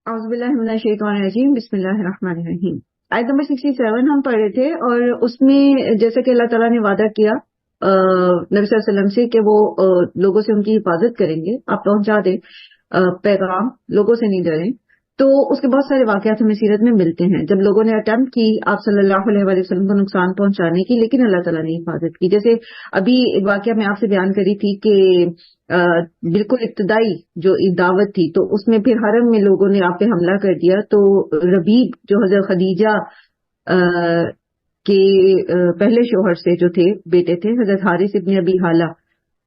اعوذ باللہ من الشیطان الرجیم بسم اللہ الرحمن الرحیم۔ آیت نمبر 67 ہم پڑھ رہے تھے، اور اس میں جیسے کہ اللہ تعالیٰ نے وعدہ کیا نبی صلی اللہ علیہ وسلم سے کہ وہ لوگوں سے ان کی حفاظت کریں گے، آپ پہنچا دیں پیغام، لوگوں سے نہیں ڈریں۔ تو اس کے بہت سارے واقعات ہمیں سیرت میں ملتے ہیں جب لوگوں نے اٹیمپٹ کی آپ صلی اللہ علیہ وآلہ وسلم کو نقصان پہنچانے کی، لیکن اللہ تعالیٰ نے حفاظت کی۔ جیسے ابھی ایک واقعہ میں آپ سے بیان کری تھی کہ بالکل ابتدائی جو دعوت تھی، تو اس میں پھر حرم میں لوگوں نے آپ پہ حملہ کر دیا، تو ربیب جو حضرت خدیجہ کے پہلے شوہر سے جو تھے بیٹے تھے حضرت حارث ابن ابی حالہ،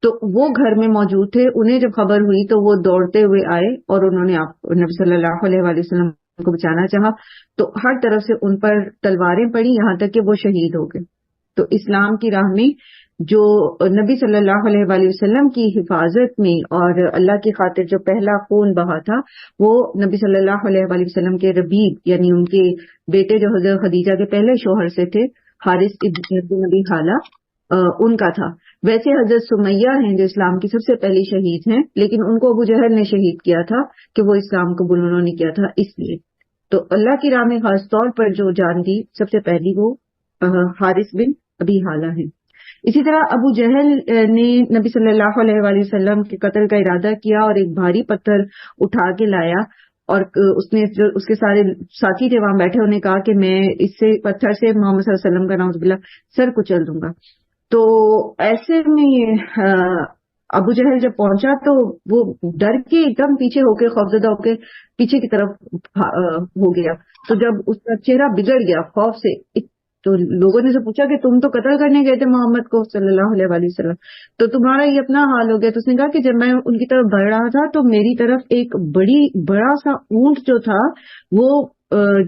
تو وہ گھر میں موجود تھے۔ انہیں جب خبر ہوئی تو وہ دوڑتے ہوئے آئے اور انہوں نے آپ نبی صلی اللہ علیہ وآلہ وسلم کو بچانا چاہا، تو ہر طرف سے ان پر تلواریں پڑی یہاں تک کہ وہ شہید ہو گئے۔ تو اسلام کی راہ میں جو نبی صلی اللہ علیہ وآلہ وسلم کی حفاظت میں اور اللہ کی خاطر جو پہلا خون بہا تھا، وہ نبی صلی اللہ علیہ وآلہ وسلم کے ربیب یعنی ان کے بیٹے جو حضرت خدیجہ کے پہلے شوہر سے تھے، حارث ابن ابی حالہ، ان کا تھا۔ ویسے حضرت سمیہ ہیں جو اسلام کی سب سے پہلی شہید ہیں، لیکن ان کو ابو جہل نے شہید کیا تھا کہ وہ اسلام قبول انہوں نے کیا تھا اس لیے۔ تو اللہ کی راہ میں خاص طور پر جو جان دی سب سے پہلی وہ حارث بن ابی حالہ ہیں۔ اسی طرح ابو جہل نے نبی صلی اللہ علیہ وآلہ وسلم کے قتل کا ارادہ کیا اور ایک بھاری پتھر اٹھا کے لایا، اور اس نے جو اس کے سارے ساتھی تھے وہاں بیٹھے، انہوں نے کہا کہ میں اس سے پتھر سے محمد صلی اللہ علیہ وسلم کا نعوذ باللہ سر کچل دوں گا۔ تو ایسے میں ابو جہل جب پہنچا تو وہ ڈر کے ایک دم پیچھے ہو کے خوفزدہ ہو کے پیچھے کی طرف ہو گیا۔ تو جب اس کا چہرہ بگڑ گیا خوف سے، تو لوگوں نے سے پوچھا کہ تم تو قتل کرنے گئے تھے محمد کو صلی اللہ علیہ وآلہ وسلم، تو تمہارا یہ اپنا حال ہو گیا۔ تو اس نے کہا کہ جب میں ان کی طرف بڑھ رہا تھا تو میری طرف ایک بڑا سا اونٹ جو تھا، وہ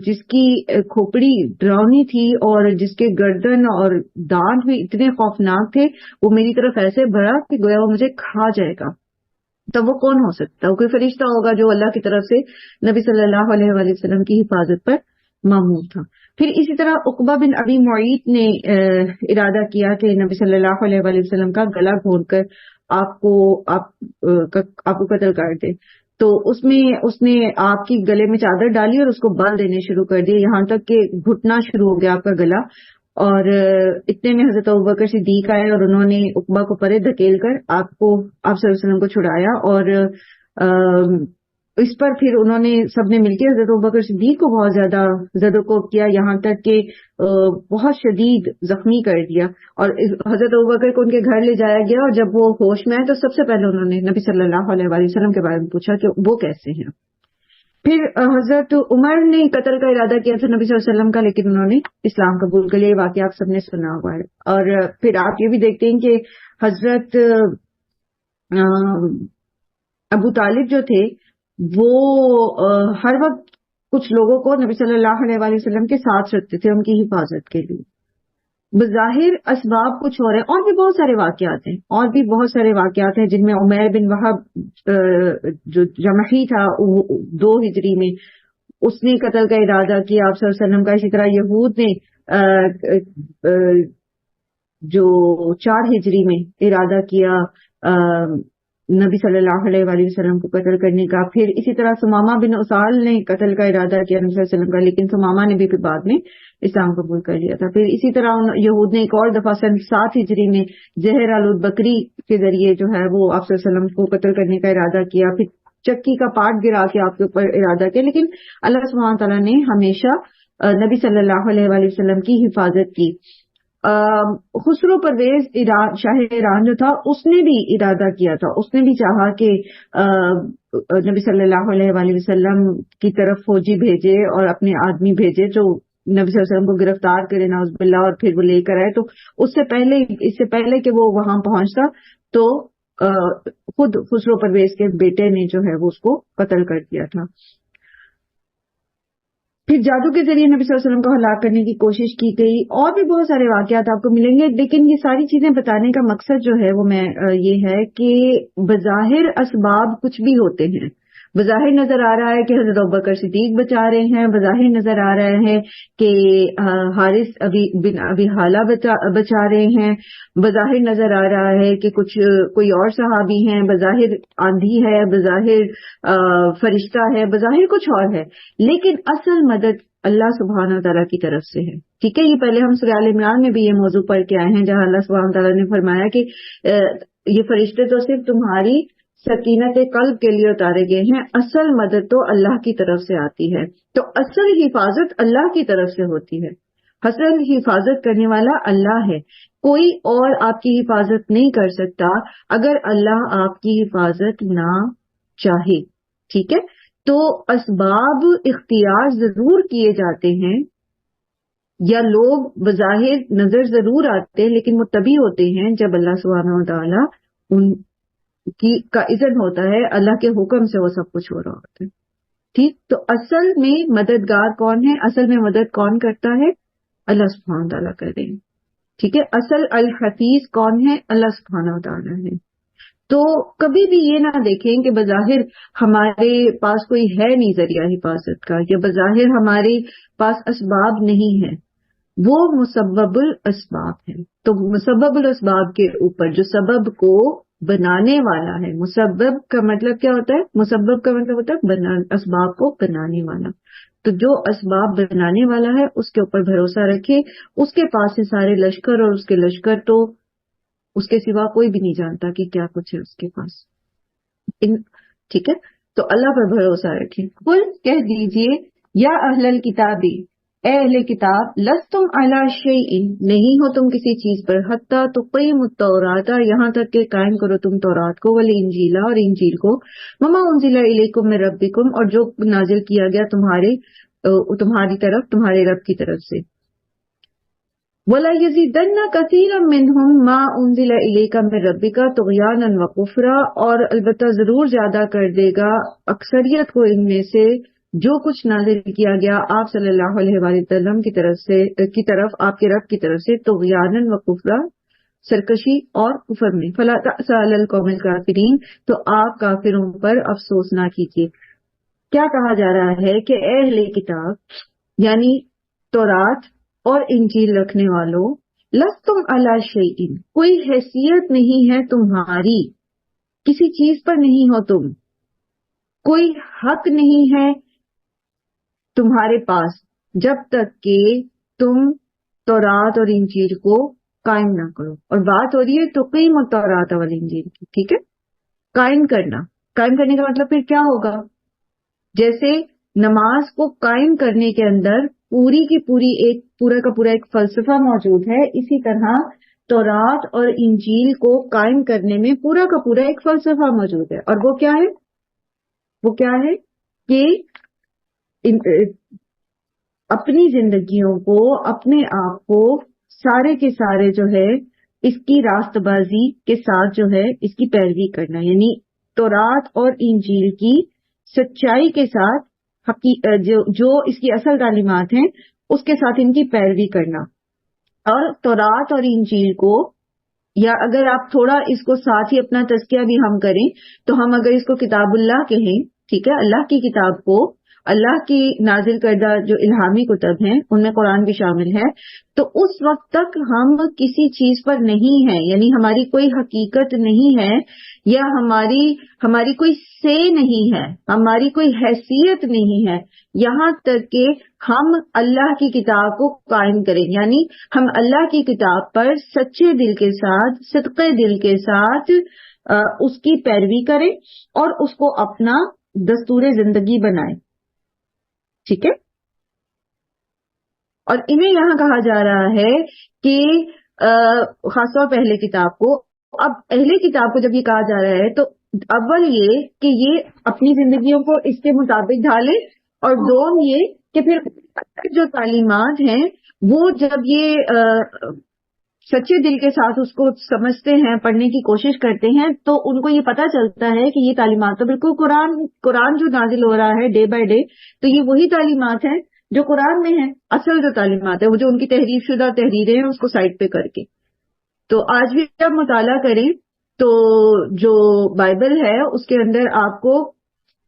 جس کی کھوپڑی ڈراؤنی تھی اور جس کے گردن اور دانت بھی اتنے خوفناک تھے، وہ میری طرف ایسے بڑھا کہ گویا وہ مجھے کھا جائے گا۔ تب وہ کون ہو سکتا؟ وہ کوئی فرشتہ ہوگا جو اللہ کی طرف سے نبی صلی اللہ علیہ وآلہ وسلم کی حفاظت پر مامور تھا۔ پھر اسی طرح عقبہ بن ابی معیط نے ارادہ کیا کہ نبی صلی اللہ علیہ وآلہ وسلم کا گلا گھونٹ کر آپ کو قتل کر دے۔ تو اس نے آپ کی گلے میں چادر ڈالی اور اس کو بال دینے شروع کر دیے، یہاں تک کہ گھٹنا شروع ہو گیا آپ کا گلا۔ اور اتنے میں حضرت ابوبکر صدیق آئے اور انہوں نے عقبہ کو پرے دھکیل کر آپ صلی اللہ علیہ وسلم کو چھڑایا، اور اس پر پھر انہوں نے سب نے مل کے حضرت ابوبکر صدیق کو بہت زیادہ زد و کوب کیا، یہاں تک کہ بہت شدید زخمی کر دیا، اور حضرت ابوبکر کو ان کے گھر لے جایا گیا، اور جب وہ ہوش میں آئے تو سب سے پہلے انہوں نے نبی صلی اللہ علیہ وآلہ وسلم کے بارے میں پوچھا کہ وہ کیسے ہیں۔ پھر حضرت عمر نے قتل کا ارادہ کیا تھا نبی صلی اللہ علیہ وسلم کا، لیکن انہوں نے اسلام قبول کر لیا۔ یہ واقعہ آپ سب نے سنا ہوا ہے۔ اور پھر آپ یہ بھی دیکھتے ہیں کہ حضرت ابو طالب جو تھے وہ ہر وقت کچھ لوگوں کو نبی صلی اللہ علیہ وآلہ وسلم کے ساتھ رکھتے تھے ان کی حفاظت کے لیے۔ بظاہر اسباب کچھ اور ہیں، اور بھی بہت سارے واقعات ہیں جن میں عمیر بن وہب جو جمحی تھا 2 ہجری میں، اس نے قتل کا ارادہ کیا آپ صلی اللہ علیہ وسلم کا۔ اسی طرح یہود نے جو 4 ہجری میں ارادہ کیا نبی صلی اللہ علیہ وآلہ وسلم کو قتل کرنے کا۔ پھر اسی طرح سمامہ بن اسال نے قتل کا ارادہ کیا نبی صلی اللہ علیہ وسلم کا، لیکن سمامہ نے بھی پھر بعد میں اسلام قبول کر لیا تھا۔ پھر اسی طرح یہود نے ایک اور دفعہ سن 7 ہجری میں زہر آلود بکری کے ذریعے جو ہے وہ آپ صلی اللہ علیہ وسلم کو قتل کرنے کا ارادہ کیا، پھر چکی کا پاٹ گرا کے آپ کے اوپر ارادہ کیا، لیکن اللہ سبحانہ تعالیٰ نے ہمیشہ نبی صلی اللہ علیہ وآلہ وسلم کی حفاظت کی۔ خسرو پرویز شاہ ایران جو تھا، اس نے بھی ارادہ کیا تھا، اس نے بھی چاہا کہ نبی صلی اللہ علیہ وآلہ وسلم کی طرف فوجی بھیجے اور اپنے آدمی بھیجے جو نبی صلی اللہ علیہ وسلم کو گرفتار کرے نعوذ باللہ، اور پھر وہ لے کر آئے۔ تو اس سے پہلے کہ وہ وہاں پہنچتا تو خود خسرو پرویز کے بیٹے نے جو ہے وہ اس کو قتل کر دیا تھا۔ پھر جادو کے ذریعے نبی صلی اللہ علیہ وسلم کو ہلاک کرنے کی کوشش کی گئی، اور بھی بہت سارے واقعات آپ کو ملیں گے، لیکن یہ ساری چیزیں بتانے کا مقصد جو ہے وہ یہ ہے کہ بظاہر اسباب کچھ بھی ہوتے ہیں، بظاہر نظر آ رہا ہے کہ حضرت ابوبکر صدیق بچا رہے ہیں، بظاہر نظر آ رہا ہے کہ حارث بن ابی حالہ بچا رہے ہیں، بظاہر نظر آ رہا ہے کہ کوئی اور صحابی ہیں، بظاہر آندھی ہے، بظاہر فرشتہ ہے، بظاہر کچھ اور ہے، لیکن اصل مدد اللہ سبحانہ تعالیٰ کی طرف سے ہے. ٹھیک ہے، یہ پہلے ہم سورہ آل عمران میں بھی یہ موضوع پڑھ کے آئے ہیں جہاں اللہ سبحانہ تعالیٰ نے فرمایا کہ یہ فرشتے تو صرف تمہاری سکینت قلب کے لیے اتارے گئے ہیں، اصل مدد تو اللہ کی طرف سے آتی ہے. تو اصل حفاظت اللہ کی طرف سے ہوتی ہے، اصل حفاظت کرنے والا اللہ ہے، کوئی اور آپ کی حفاظت نہیں کر سکتا اگر اللہ آپ کی حفاظت نہ چاہے. ٹھیک ہے، تو اسباب اختیار ضرور کیے جاتے ہیں، یا لوگ بظاہر نظر ضرور آتے ہیں لیکن وہ تبھی ہوتے ہیں جب اللہ سبحانہ و تعالیٰ ان کا اذن ہوتا ہے، اللہ کے حکم سے وہ سب کچھ ہو رہا ہوتا ہے. ٹھیک، تو اصل میں مددگار کون ہے، اصل میں مدد کون کرتا ہے، اللہ سبحانہ تعالیٰ کر دیں. ٹھیک ہے، اصل الحفیظ کون ہے، اللہ سبحانہ تعالیٰ ہے. تو کبھی بھی یہ نہ دیکھیں کہ بظاہر ہمارے پاس کوئی ہے نہیں ذریعہ حفاظت کا، یا بظاہر ہمارے پاس اسباب نہیں ہے، وہ مسبب الاسباب ہے. تو مسبب الاسباب کے اوپر جو سبب کو بنانے والا ہے، مسبب کا مطلب کیا ہوتا ہے، مسبب کا مطلب ہوتا ہے اسباب کو بنانے والا. تو جو اسباب بنانے والا ہے اس کے اوپر بھروسہ رکھے، اس کے پاس سے سارے لشکر، اور اس کے لشکر تو اس کے سوا کوئی بھی نہیں جانتا کہ کیا کچھ ہے اس کے پاس. ٹھیک ہے، تو اللہ پر بھروسہ رکھیں. قل کہہ دیجئے یا اہل الکتاب، اے اہل کتاب، لستم علی شیء، نہیں ہو تم کسی چیز پر، حتی تقیموا التوراۃ، یہاں تک کہ قائم کرو تم تورات کو، والانجیل، اور انجیل کو، وما انزل الیکم من ربکم، اور جو نازل کیا گیا تمہاری طرف، تمہارے رب کی طرف سے. وَلَا يَزِيدَنَّ كَثِيرًا مِّنْهُمْ مَا أُنزِلَ إِلَيْكَ مِن رَّبِّكَ طُغْيَانًا وَكُفْرًا، اور البتہ ضرور زیادہ کر دے گا اکثریت کو ان میں سے جو کچھ نازل کیا گیا آپ صلی اللہ علیہ وسلم کی طرف آپ کے رب کی طرف سے، طغیانًا وکفرا، سرکشی اور کفر میں. فلا تأس علی القوم الکافرین، تو آپ کافروں پر افسوس نہ کیجیے. کیا کہا جا رہا ہے کہ اے اہل کتاب، یعنی تورات اور انجیل رکھنے والوں، لستم علی شیء، کوئی حیثیت نہیں ہے تمہاری، کسی چیز پر نہیں ہو تم، کوئی حق نہیں ہے تمہارے پاس جب تک کہ تم تورات اور انجیل کو قائم نہ کرو. اور بات ہو رہی ہے تقیم التوراۃ والانجیل کی. ٹھیک ہے، قائم کرنے کا مطلب پھر کیا ہوگا، جیسے نماز کو قائم کرنے کے اندر پوری کی پوری پورا کا پورا ایک فلسفہ موجود ہے، اسی طرح تورات اور انجیل کو قائم کرنے میں پورا کا پورا ایک فلسفہ موجود ہے. اور وہ کیا ہے کہ اپنی زندگیوں کو، اپنے آپ کو سارے کے سارے جو ہے اس کی راست بازی کے ساتھ جو ہے اس کی پیروی کرنا، یعنی تورات اور انجیل کی سچائی کے ساتھ جو اس کی اصل تعلیمات ہیں اس کے ساتھ ان کی پیروی کرنا. اور تورات اور انجیل کو، یا اگر آپ تھوڑا اس کو ساتھ ہی اپنا تزکیہ بھی ہم کریں تو ہم اگر اس کو کتاب اللہ کہیں، ٹھیک ہے، اللہ کی کتاب کو، اللہ کی نازل کردہ جو الہامی کتب ہیں ان میں قرآن بھی شامل ہے، تو اس وقت تک ہم کسی چیز پر نہیں ہیں، یعنی ہماری کوئی حقیقت نہیں ہے، یا ہماری کوئی سے نہیں ہے، ہماری کوئی حیثیت نہیں ہے، یہاں تک کہ ہم اللہ کی کتاب کو قائم کریں. یعنی ہم اللہ کی کتاب پر سچے دل کے ساتھ، صدقے دل کے ساتھ اس کی پیروی کریں اور اس کو اپنا دستور زندگی بنائیں. ٹھیک ہے، اور انہیں یہاں کہا جا رہا ہے کہ خاص طور پہ اہل کتاب کو، اب اہل کتاب کو جب یہ کہا جا رہا ہے تو اول یہ کہ یہ اپنی زندگیوں کو اس کے مطابق ڈھالیں، اور دوم یہ کہ پھر جو تعلیمات ہیں وہ جب یہ سچے دل کے ساتھ اس کو سمجھتے ہیں، پڑھنے کی کوشش کرتے ہیں، تو ان کو یہ پتہ چلتا ہے کہ یہ تعلیمات تو بالکل قرآن جو نازل ہو رہا ہے ڈے بائی ڈے، تو یہ وہی تعلیمات ہیں جو قرآن میں ہیں. اصل جو تعلیمات ہے وہ جو ان کی تحریر شدہ تحریریں ہیں اس کو سائڈ پہ کر کے. تو آج بھی جب مطالعہ کریں تو جو بائبل ہے اس کے اندر آپ کو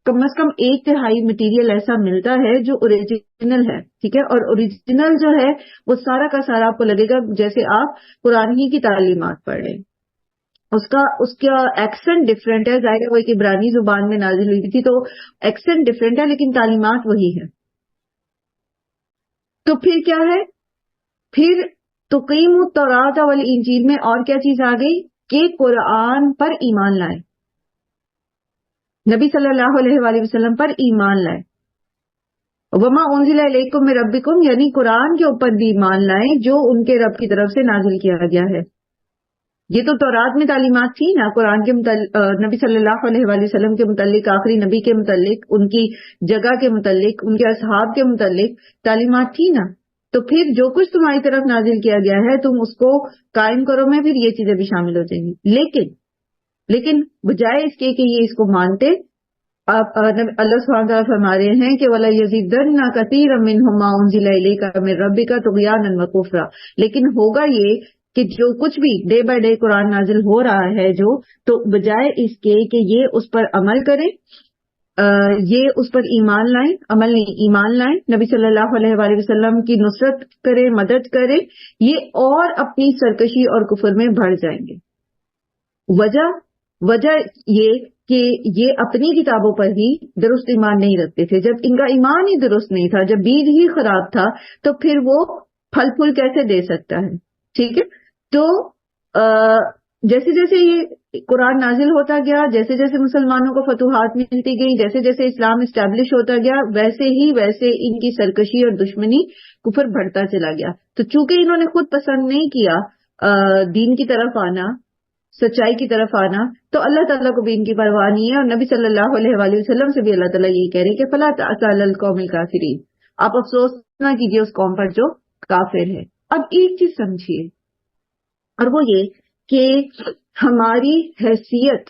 کم از کم 1/3 مٹیریل ایسا ملتا ہے جو اوریجنل ہے، ٹھیک ہے، اور اوریجنل جو ہے وہ سارا کا سارا آپ کو لگے گا جیسے آپ قرآن ہی کی تعلیمات پڑھ رہے ہیں. اس کا ایکسنٹ ڈفرینٹ ہے، ظاہر ہے وہ ایک عبرانی زبان میں نازل ہوئی تھی تو ایکسنٹ ڈفرینٹ ہے، لیکن تعلیمات وہی ہے. تو پھر کیا ہے، پھر تقیم التوراۃ والانجیل میں اور کیا چیز آ گئی کہ قرآن پر ایمان لائے، نبی صلی اللہ علیہ وآلہ وسلم پر ایمان لائے. وما انزل الیکم من ربکم، یعنی قرآن کے اوپر بھی ایمان لائیں جو ان کے رب کی طرف سے نازل کیا گیا ہے. یہ تو تورات میں تعلیمات تھی نا، قرآن کے نبی صلی اللہ علیہ وآلہ وسلم کے متعلق، آخری نبی کے متعلق، ان کی جگہ کے متعلق، ان کے اصحاب کے متعلق تعلیمات تھی نا. تو پھر جو کچھ تمہاری طرف نازل کیا گیا ہے تم اس کو قائم کرو میں، پھر یہ چیزیں بھی شامل ہو جائیں گی. لیکن بجائے اس کے کہ یہ اس کو مانتے، اللہ سبحانہ تعالیٰ فرما رہے ہیں کہ وَلَا يَزِيدَنَّ كَثِيرًا مِّنْهُم مَّا أُنزِلَ إِلَيْكَ مِن رَّبِّكَ طُغْيَانًا وَكُفْرًا. لیکن ہوگا یہ کہ جو کچھ بھی ڈے بائی ڈے قرآن نازل ہو رہا ہے تو بجائے اس کے کہ یہ اس پر عمل کریں، یہ اس پر ایمان لائیں، عمل نہیں ایمان لائیں، نبی صلی اللہ علیہ وآلہ وسلم کی نصرت کریں، مدد کریں، یہ اور اپنی سرکشی اور کفر میں بڑھ جائیں گے. وجہ یہ کہ یہ اپنی کتابوں پر ہی درست ایمان نہیں رکھتے تھے. جب ان کا ایمان ہی درست نہیں تھا، جب بیج ہی خراب تھا، تو پھر وہ پھل پھول کیسے دے سکتا ہے؟ ٹھیک ہے. تو جیسے جیسے یہ قرآن نازل ہوتا گیا، جیسے جیسے مسلمانوں کو فتوحات ملتی گئی، جیسے جیسے اسلام اسٹیبلش ہوتا گیا، ویسے ان کی سرکشی اور دشمنی، کفر بڑھتا چلا گیا. تو چونکہ انہوں نے خود پسند نہیں کیا دین کی طرف آنا، سچائی کی طرف آنا، تو اللہ تعالیٰ کو بھی ان کی پرواہ نہیں ہے. اور نبی صلی اللہ علیہ وآلہ وسلم سے بھی اللہ تعالیٰ یہی کہہ رہے ہیں کہ فَلَا تَأْسَ عَلَى الْقَوْمِ الْكَافِرِينَ، آپ افسوس نہ کیجیے اس قوم پر جو کافر ہے. اب ایک چیز سمجھیے، اور وہ یہ کہ ہماری حیثیت،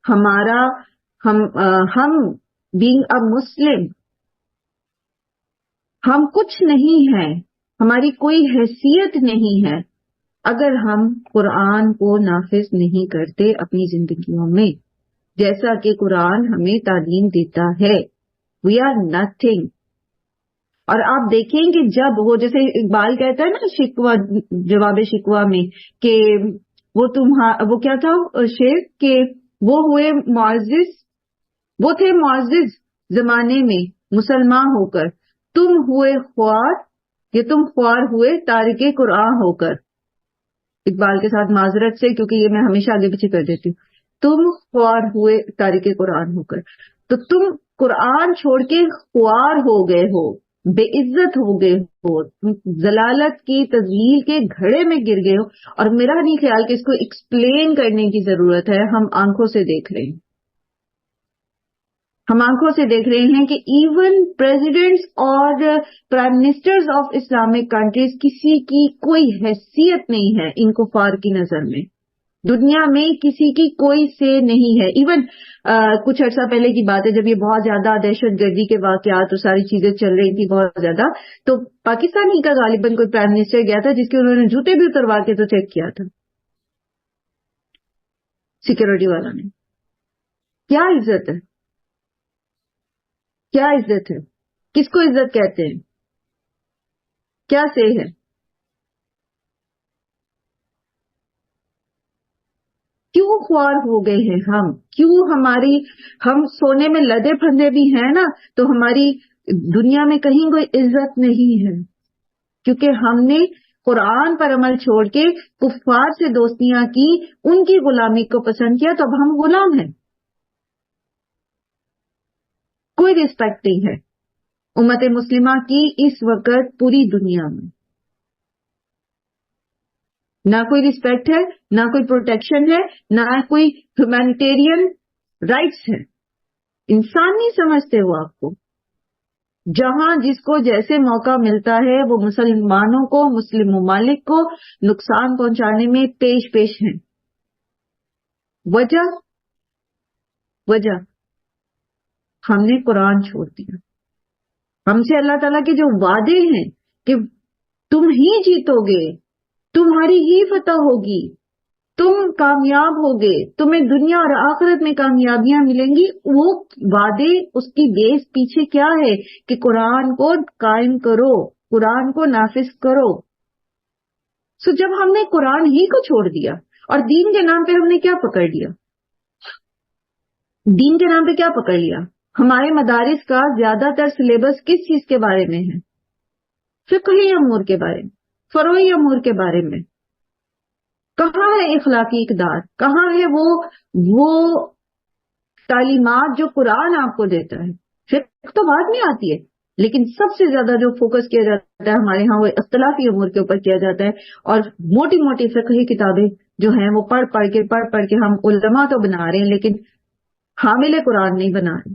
ہم بینگ اے مسلم، ہم کچھ نہیں ہیں، ہماری کوئی حیثیت نہیں ہے اگر ہم قرآن کو نافذ نہیں کرتے اپنی زندگیوں میں، جیسا کہ قرآن ہمیں تعلیم دیتا ہے. We are nothing. اور آپ دیکھیں کہ جب وہ جیسے اقبال کہتا ہے نا شکوہ، جواب شکوہ میں، کہ وہ کیا تھا شعر، کہ وہ ہوئے معزز، وہ تھے معزز زمانے میں مسلمان ہو کر، تم ہوئے خوار، یا تم خوار ہوئے تارک قرآن ہو کر. اقبال کے ساتھ معذرت سے، کیونکہ یہ میں ہمیشہ آگے پیچھے کر دیتی ہوں. تم خوار ہوئے تارک قرآن ہو کر، تو تم قرآن چھوڑ کے خوار ہو گئے ہو، بے عزت ہو گئے ہو، ضلالت کی تذلیل کے گھڑے میں گر گئے ہو. اور میرا نہیں خیال کہ اس کو ایکسپلین کرنے کی ضرورت ہے، ہم آنکھوں سے دیکھ رہے ہیں. ہم آنکھوں سے دیکھ رہے ہیں کہ ایون پریزیڈنٹس اور prime ministers of Islamic countries, کسی کی کوئی حیثیت نہیں ہے ان کفار کی نظر میں. دنیا میں کسی کی کوئی سے نہیں ہے. ایون کچھ عرصہ پہلے کی بات ہے، جب یہ بہت زیادہ دہشت گردی کے واقعات اور ساری چیزیں چل رہی تھی بہت زیادہ، تو پاکستان ہی کا غالباً کوئی پرائم منسٹر گیا تھا جس کے انہوں نے جوتے بھی اتروا کے تو چیک کیا تھا سیکورٹی والوں نے. کیا عزت ہے، کیا عزت ہے، کس کو عزت کہتے ہیں، کیا سے ہے؟ کیوں خوار ہو گئے ہیں ہم؟ کیوں ہم سونے میں لدے پھندے بھی ہیں نا، تو ہماری دنیا میں کہیں کوئی عزت نہیں ہے، کیونکہ ہم نے قرآن پر عمل چھوڑ کے کفار سے دوستیاں کی، ان کی غلامی کو پسند کیا، تو اب ہم غلام ہیں. کوئی رسپیکٹ نہیں ہے امت مسلمہ کی اس وقت پوری دنیا میں. نہ کوئی رسپیکٹ ہے، نہ کوئی پروٹیکشن ہے، نہ کوئی ہیومینیٹیرین رائٹس ہے. انسان نہیں سمجھتے وہ آپ کو. جہاں جس کو جیسے موقع ملتا ہے وہ مسلمانوں کو، مسلم ممالک کو نقصان پہنچانے میں پیش ہیں. وجہ ہم نے قرآن چھوڑ دیا. ہم سے اللہ تعالیٰ کے جو وعدے ہیں کہ تم ہی جیتو گے، تمہاری ہی فتح ہوگی، تم کامیاب ہوگے، تمہیں دنیا اور آخرت میں کامیابیاں ملیں گی. وہ وعدے، اس کی بیس پیچھے کیا ہے کہ قرآن کو قائم کرو، قرآن کو نافذ کرو. سو جب ہم نے قرآن ہی کو چھوڑ دیا اور دین کے نام پہ ہم نے کیا پکڑ لیا؟ دین کے نام پہ کیا پکڑ لیا؟ ہمارے مدارس کا زیادہ تر سلیبس کس چیز کے بارے میں ہے؟ فقہی امور کے بارے میں، فروعی امور کے بارے میں. کہاں ہے اخلاقی اقدار؟ کہاں ہے وہ تعلیمات جو قرآن آپ کو دیتا ہے؟ فقہ تو بعد میں آتی ہے، لیکن سب سے زیادہ جو فوکس کیا جاتا ہے ہمارے ہاں وہ اختلافی امور کے اوپر کیا جاتا ہے. اور موٹی موٹی فقہی کتابیں جو ہیں وہ پڑھ کے ہم علماء تو بنا رہے ہیں لیکن حامل قرآن نہیں بنا رہے.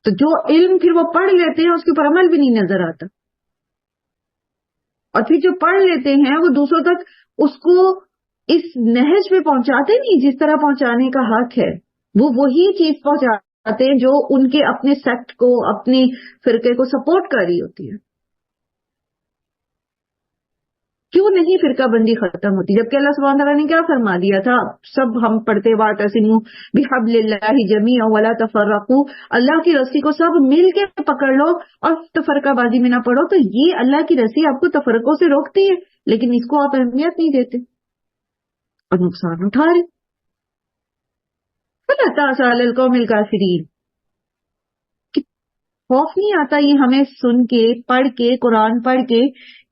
تو جو علم پھر وہ پڑھ لیتے ہیں اس کے اوپر عمل بھی نہیں نظر آتا، اور پھر جو پڑھ لیتے ہیں وہ دوسروں تک اس کو اس نہج پہ پہنچاتے نہیں جس طرح پہنچانے کا حق ہے. وہ وہی چیز پہنچاتے ہیں جو ان کے اپنے سیکٹ کو، اپنے فرقے کو سپورٹ کر رہی ہوتی ہے. کیوں نہیں فرقہ بندی ختم ہوتی؟ جبکہ اللہ سبحانہ تعالیٰ نے کیا فرما دیا تھا؟ سب ہم پڑھتے واعتصموا بحبل اللہ جمیعا ولا تفرقوا، اللہ کی رسی کو سب مل کے پکڑ لو اور تفرقہ بازی میں نہ پڑو. تو یہ اللہ کی رسی آپ کو تفرقوں سے روکتی ہے، لیکن اس کو آپ اہمیت نہیں دیتے اور نقصان اٹھا رہے. فلا تأسوا علی القوم الکافرین. خوف نہیں آتا یہ ہمیں سن کے، پڑھ کے، قرآن پڑھ کے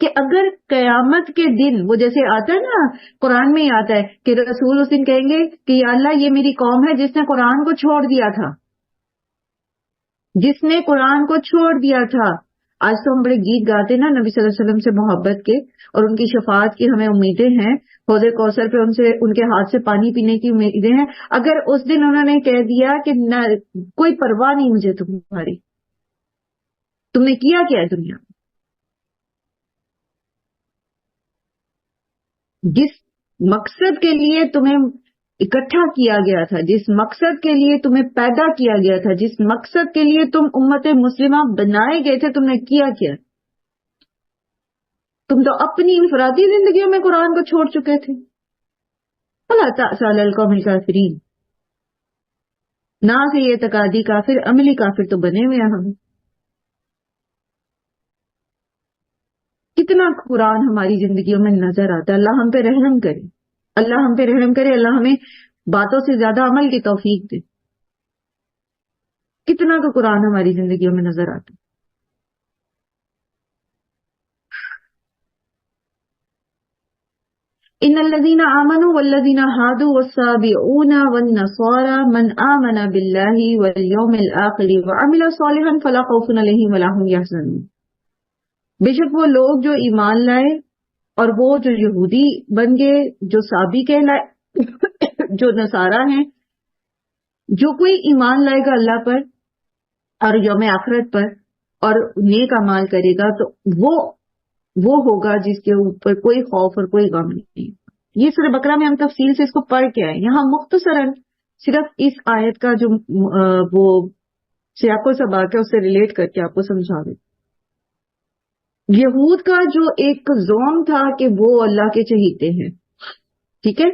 کہ اگر قیامت کے دن وہ جیسے آتا ہے نا، قرآن میں ہی آتا ہے کہ رسول اس دن کہیں گے کہ یا اللہ یہ میری قوم ہے جس نے قرآن کو چھوڑ دیا تھا، جس نے قرآن کو چھوڑ دیا تھا. آج تو ہم بڑے گیت گاتے نا نبی صلی اللہ علیہ وسلم سے محبت کے اور ان کی شفاعت کی ہمیں امیدیں ہیں، حوض کوثر پہ ان کے ہاتھ سے پانی پینے کی امیدیں ہیں. اگر اس دن انہوں نے کہہ دیا کہ نہ کوئی پرواہ نہیں مجھے تمہاری، تم نے کیا کیا ہے دنیا میں؟ جس مقصد کے لیے تمہیں اکٹھا کیا گیا تھا، جس مقصد کے لیے تمہیں پیدا کیا گیا تھا، جس مقصد کے لیے تم امت مسلمہ بنائے گئے تھے، تم نے کیا کیا؟ تم تو اپنی انفرادی زندگیوں میں قرآن کو چھوڑ چکے تھے. فلا تأسوا علی القوم الکافرین. نہ کہ یہ اعتقادی کافر، عملی کافر تو بنے ہوئے ہیں ہم. کتنا قرآن ہماری زندگیوں میں نظر آتا ہے. اللہ ہم پہ رحم کرے، اللہ ہم پہ رحم کرے، اللہ ہمیں باتوں سے زیادہ عمل کی توفیق دے. کتنا کا قرآن ہماری زندگیوں میں نظر آتا ہے. ان الذين آمنوا والذين هادوا والسابئون والنصارى من آمن بالله واليوم الآخر وعمل صالحا فلا خوف عليهم ولا هم يحزنون. بے شک وہ لوگ جو ایمان لائے اور وہ جو یہودی بن گئے، جو سابی کہلائے، جو نصارہ ہیں، جو کوئی ایمان لائے گا اللہ پر اور یوم آخرت پر اور نیک اعمال کرے گا تو وہ ہوگا جس کے اوپر کوئی خوف اور کوئی غم نہیں. یہ سورہ بقرہ میں ہم تفصیل سے اس کو پڑھ کے آئے. یہاں مختصراً صرف اس آیت کا جو وہ سیاق و سباق ہے اس سے ریلیٹ کر کے آپ کو سمجھا دیں. یہود کا جو ایک زوم تھا کہ وہ اللہ کے چہیتے ہیں، ٹھیک ہے،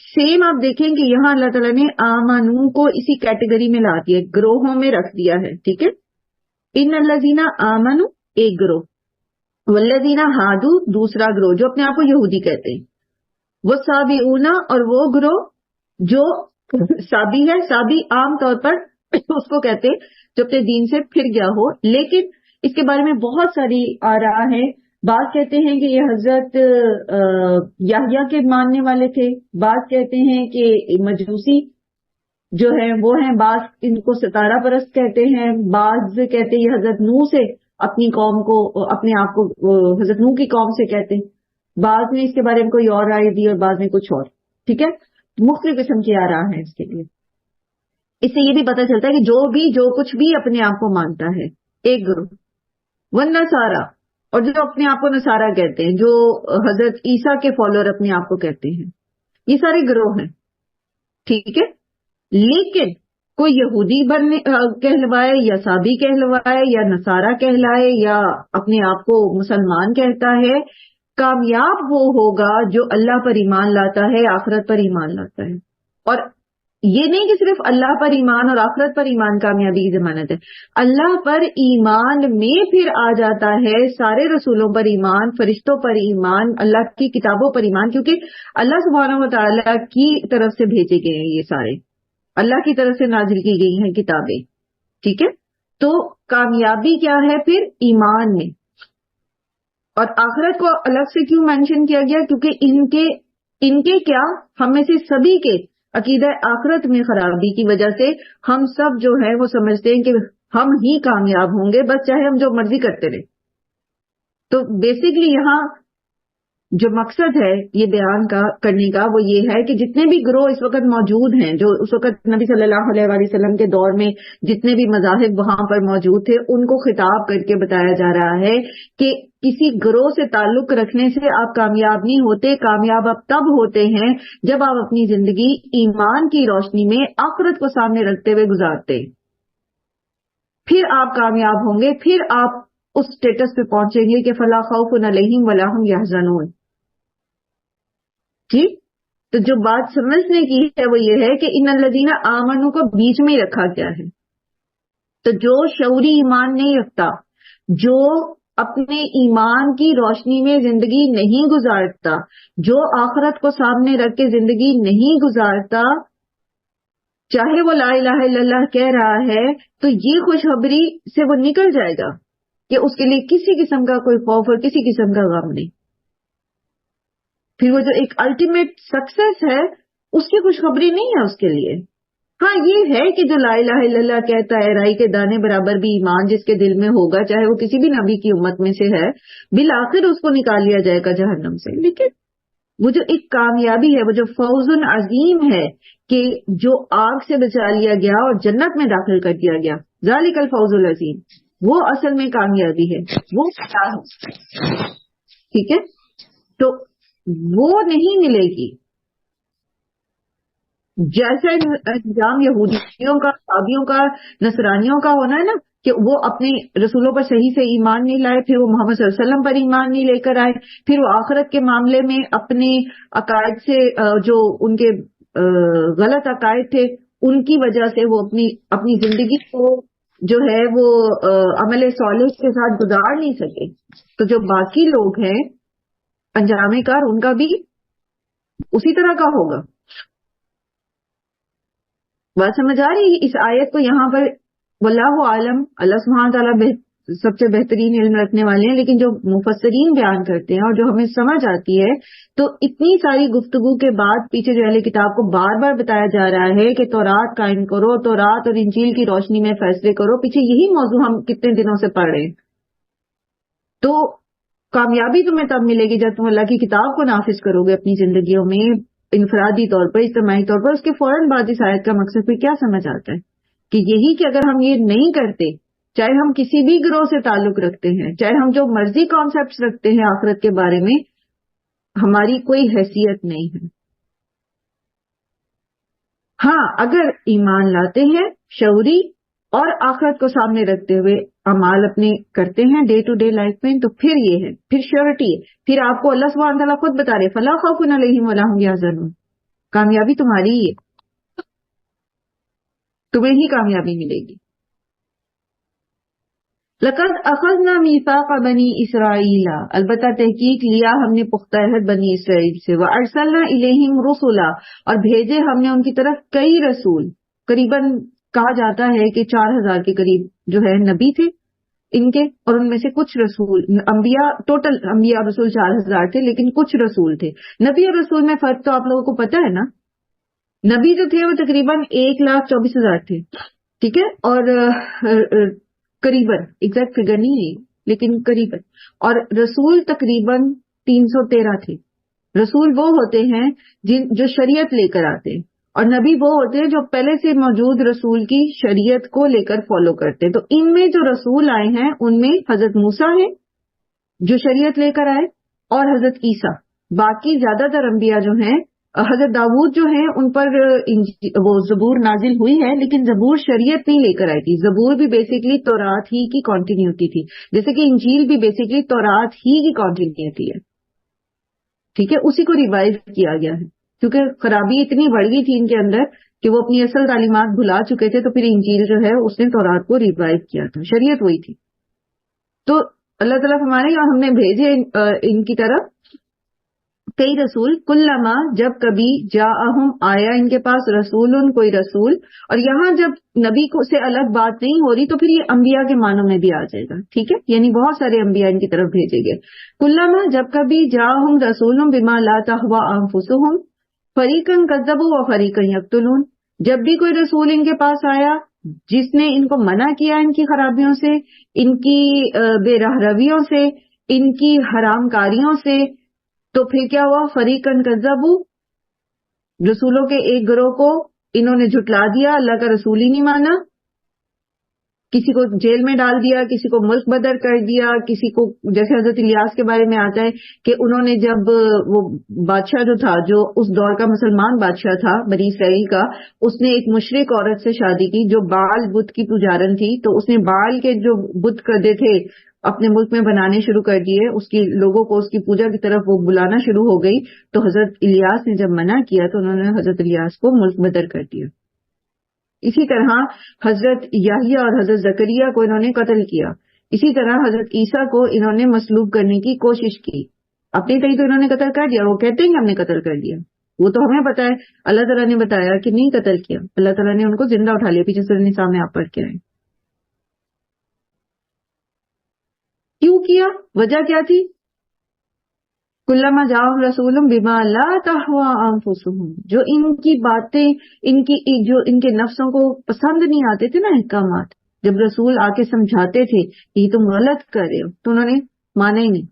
سیم آپ دیکھیں کہ یہاں اللہ تعالیٰ نے آمنو کو اسی کیٹیگری میں لا دیا، گروہوں میں رکھ دیا ہے، ٹھیک ہے. ان الذین آمنو ایک گروہ، والذین ہادو دوسرا گروہ جو اپنے آپ کو یہودی کہتے ہیں، وہ سابئون اور وہ گروہ جو سابی ہے. سابی عام طور پر اس کو کہتے جو اپنے دین سے پھر گیا ہو، لیکن اس کے بارے میں بہت ساری آراء ہیں. بعض کہتے ہیں کہ یہ حضرت یحییٰ کے ماننے والے تھے، بعض کہتے ہیں کہ مجوسی جو ہیں وہ ہیں، بعض ان کو ستارہ پرست کہتے ہیں، بعض کہتے ہیں یہ حضرت نوح سے اپنی قوم کو، اپنے آپ کو حضرت نوح کی قوم سے کہتے ہیں. بعض نے اس کے بارے میں کوئی اور رائے دی اور بعض میں کچھ اور، ٹھیک ہے. مختلف قسم کی آراء ہیں اس کے لیے. اس سے یہ بھی پتہ چلتا ہے کہ جو کچھ بھی اپنے آپ کو مانتا ہے ایک گروہ، والنصارہ اور جو اپنے آپ کو نصارہ کہتے ہیں، جو حضرت عیسیٰ کے فالوور اپنے آپ کو کہتے ہیں، یہ سارے گروہ ہیں، ٹھیک ہے. لیکن کوئی یہودی کہلوائے یا سابی کہلوائے یا نصارہ کہلائے یا اپنے آپ کو مسلمان کہتا ہے، کامیاب وہ ہوگا جو اللہ پر ایمان لاتا ہے، آخرت پر ایمان لاتا ہے. اور یہ نہیں کہ صرف اللہ پر ایمان اور آخرت پر ایمان کامیابی کی ضمانت ہے، اللہ پر ایمان میں پھر آ جاتا ہے سارے رسولوں پر ایمان، فرشتوں پر ایمان، اللہ کی کتابوں پر ایمان، کیونکہ اللہ سبحانہ و تعالیٰ کی طرف سے بھیجے گئے ہیں، یہ سارے اللہ کی طرف سے نازل کی گئی ہیں کتابیں. ٹھیک ہے، تو کامیابی کیا ہے پھر؟ ایمان میں. اور آخرت کو الگ سے کیوں مینشن کیا گیا؟ کیونکہ ان کے کیا، ہم میں سے سبھی کے عقیدہ آخرت میں خرابی کی وجہ سے ہم سب جو ہے وہ سمجھتے ہیں کہ ہم ہی کامیاب ہوں گے، بس چاہے ہم جو مرضی کرتے رہے. تو بیسکلی یہاں جو مقصد ہے یہ بیان کرنے کا وہ یہ ہے کہ جتنے بھی گروہ اس وقت موجود ہیں، جو اس وقت نبی صلی اللہ علیہ وآلہ وسلم کے دور میں جتنے بھی مذاہب وہاں پر موجود تھے، ان کو خطاب کر کے بتایا جا رہا ہے کہ کسی گروہ سے تعلق رکھنے سے آپ کامیاب نہیں ہوتے. کامیاب آپ تب ہوتے ہیں جب آپ اپنی زندگی ایمان کی روشنی میں آخرت کو سامنے رکھتے ہوئے گزارتے، پھر آپ کامیاب ہوں گے، پھر آپ اس سٹیٹس پہ پہنچیں گے کہ فلا خوف علیہم ولا ہم یحزنون. ٹھیک، تو جو بات سمجھنے کی ہے وہ یہ ہے کہ ان الذین آمنوا کو بیچ میں ہی رکھا گیا ہے. تو جو شعوری ایمان نہیں رکھتا، جو اپنے ایمان کی روشنی میں زندگی نہیں گزارتا، جو آخرت کو سامنے رکھ کے زندگی نہیں گزارتا، چاہے وہ لا الہ الا اللہ کہہ رہا ہے، تو یہ خوشخبری سے وہ نکل جائے گا کہ اس کے لیے کسی قسم کا کوئی خوف اور کسی قسم کا غم نہیں. پھر وہ جو ایک الٹیمیٹ سکسیس ہے اس کی خوشخبری نہیں ہے اس کے لیے. ہاں یہ ہے کہ جو لا الہ الا اللہ کہتا ہے، رائی کے دانے برابر بھی ایمان جس کے دل میں ہوگا، چاہے وہ کسی بھی نبی کی امت میں سے ہے، بالآخر اس کو نکال لیا جائے گا جہنم سے. لیکن وہ جو ایک کامیابی ہے، وہ جو فوز عظیم ہے کہ جو آگ سے بچا لیا گیا اور جنت میں داخل کر دیا گیا، ذالک الفوز العظیم، وہ اصل میں کامیابی ہے. وہ کیا ہے؟ ٹھیک ہے، تو وہ نہیں ملے گی. جیسا انجام یہودیوں کا، صابیوں کا، نصرانیوں کا ہونا ہے نا کہ وہ اپنے رسولوں پر صحیح سے ایمان نہیں لائے، پھر وہ محمد صلی اللہ علیہ وسلم پر ایمان نہیں لے کر آئے، پھر وہ آخرت کے معاملے میں اپنے عقائد سے جو ان کے غلط عقائد تھے ان کی وجہ سے وہ اپنی زندگی کو جو ہے وہ عمل صالح کے ساتھ گزار نہیں سکے. تو جو باقی لوگ ہیں انجام کار، ان کا بھی اسی طرح کا ہوگا. بات سمجھ آ رہی ہے؟ اس آیت کو یہاں پر واللہ عالم، اللہ سبحانہ تعالیٰ سب سے بہترین علم رکھنے والے ہیں، لیکن جو مفسرین بیان کرتے ہیں اور جو ہمیں سمجھ آتی ہے، تو اتنی ساری گفتگو کے بعد پیچھے جو اہل کتاب کو بار بار بتایا جا رہا ہے کہ تورات قائم کرو، تورات اور انجیل کی روشنی میں فیصلے کرو. پیچھے یہی موضوع ہم کتنے دنوں سے پڑھ رہے ہیں. تو کامیابی تمہیں تب ملے گی جب تم اللہ کی کتاب کو نافذ کرو گے اپنی زندگیوں میں، انفرادی طور پر، اجتماعی طور پر. اس کے فوراً بعد اس آیت کا مقصد پھر کیا سمجھ آتا ہے کہ یہی کہ اگر ہم یہ نہیں کرتے، چاہے ہم کسی بھی گروہ سے تعلق رکھتے ہیں، چاہے ہم جو مرضی کانسیپٹس رکھتے ہیں آخرت کے بارے میں، ہماری کوئی حیثیت نہیں ہے. ہاں اگر ایمان لاتے ہیں شعوری اور آخرت کو سامنے رکھتے ہوئے اعمال اپنے کرتے ہیں ڈے ٹو ڈے لائف میں، تو پھر یہ ہے، پھر شیورٹی ہے. پھر آپ کو اللہ سبحانہ تعالیٰ خود بتا رہے فلا خوف علیہم ولا هم یحزنون، کامیابی تمہاری ہی ہے، تمہیں ہی کامیابی ملے گی. لقد اخذنا میثاق بنی اسرائیل، البتہ تحقیق لیا ہم نے پختہ عہد بنی اسرائیل سے، وارسلنا الیہم رسلا، اور بھیجے ہم نے ان کی طرف کئی رسول. قریباً کہا جاتا ہے کہ 4000 کے قریب جو ہے نبی تھے ان کے، اور ان میں سے کچھ رسول، انبیاء، ٹوٹل انبیاء رسول 4000 تھے، لیکن کچھ رسول تھے. نبی اور رسول میں فرق تو آپ لوگوں کو پتہ ہے نا. نبی جو تھے وہ تقریباً 1,24,000 تھے، ٹھیک ہے، اور قریباً ایگزیکٹ فگر نہیں ہے لیکن قریباً، اور رسول تقریباً 313 تھے. رسول وہ ہوتے ہیں جو شریعت لے کر آتے ہیں، اور نبی وہ ہوتے ہیں جو پہلے سے موجود رسول کی شریعت کو لے کر فالو کرتے ہیں. تو ان میں جو رسول آئے ہیں ان میں حضرت موسیٰ ہے جو شریعت لے کر آئے، اور حضرت عیسیٰ. باقی زیادہ تر انبیاء جو ہیں، حضرت داؤد جو ہیں ان پر وہ زبور نازل ہوئی ہے، لیکن زبور شریعت نہیں لے کر آئی تھی. زبور بھی بیسیکلی تورات ہی کی کنٹینیوٹی تھی، جیسے کہ انجیل بھی بیسیکلی تورات ہی کی کنٹینیوٹی ہے. ٹھیک ہے، اسی کو ریوائز کیا گیا ہے، کیونکہ خرابی اتنی بڑھ گئی تھی ان کے اندر کہ وہ اپنی اصل تعلیمات بھلا چکے تھے، تو پھر انجیل جو ہے اس نے تورات کو ریوائز کیا تھا، شریعت وہی تھی. تو اللہ تعالیٰ ہمارے یہاں ہم نے بھیجے ان کی طرف کئی رسول، کلما جب کبھی جاءہم آیا ان کے پاس رسول کوئی رسول، اور یہاں جب نبی کو سے الگ بات نہیں ہو رہی تو پھر یہ انبیاء کے معنوں میں بھی آ جائے گا. ٹھیک ہے، یعنی بہت سارے انبیاء ان کی طرف بھیجے گئے. کلما جب کبھی جاءہم رسول بما لا تہوی انفسہم فریقا کذبوا وفریقا یقتلون، جب بھی کوئی رسول ان کے پاس آیا جس نے ان کو منع کیا ان کی خرابیوں سے، ان کی بے راہ رویوں سے، ان کی حرام کاریوں سے، تو پھر کیا ہوا؟ فریقاً کذبوا، رسولوں کے ایک گروہ کو انہوں نے جھٹلا دیا، اللہ کا رسول ہی نہیں مانا، کسی کو جیل میں ڈال دیا، کسی کو ملک بدر کر دیا، کسی کو جیسے حضرت الیاس کے بارے میں آتا ہے کہ انہوں نے جب وہ بادشاہ جو تھا، جو اس دور کا مسلمان بادشاہ تھا بنی اسرائیل کا، اس نے ایک مشرک عورت سے شادی کی جو بال بت کی پجارن تھی، تو اس نے بال کے جو بت کردے تھے اپنے ملک میں بنانے شروع کر دیے، اس کی لوگوں کو اس کی پوجا کی طرف وہ بلانا شروع ہو گئی. تو حضرت الیاس نے جب منع کیا تو انہوں نے حضرت الیاس کو ملک بدر کر دیا. اسی طرح حضرت یحییٰ اور حضرت زکریا کو انہوں نے قتل کیا. اسی طرح حضرت عیسیٰ کو انہوں نے مصلوب کرنے کی کوشش کی. اپنی طرح تو انہوں نے قتل کر دیا، وہ کہتے ہیں کہ ہم نے قتل کر دیا، وہ تو ہمیں پتا ہے، اللہ تعالیٰ نے بتایا کہ نہیں قتل کیا، اللہ تعالیٰ نے ان کو زندہ اٹھا لیا. پیچھے سورہ نساء میں آپ پڑھ کے آئے. کیوں کیا؟ وجہ کیا تھی؟ کلما جاءہم رسول بما لا تہوی انفسہم، جو ان کی باتیں جو ان کے نفسوں کو پسند نہیں آتے تھے نا احکامات، جب رسول آ کے سمجھاتے تھے کہ یہ تم غلط کر رہے ہو تو انہوں نے مانا ہی نہیں،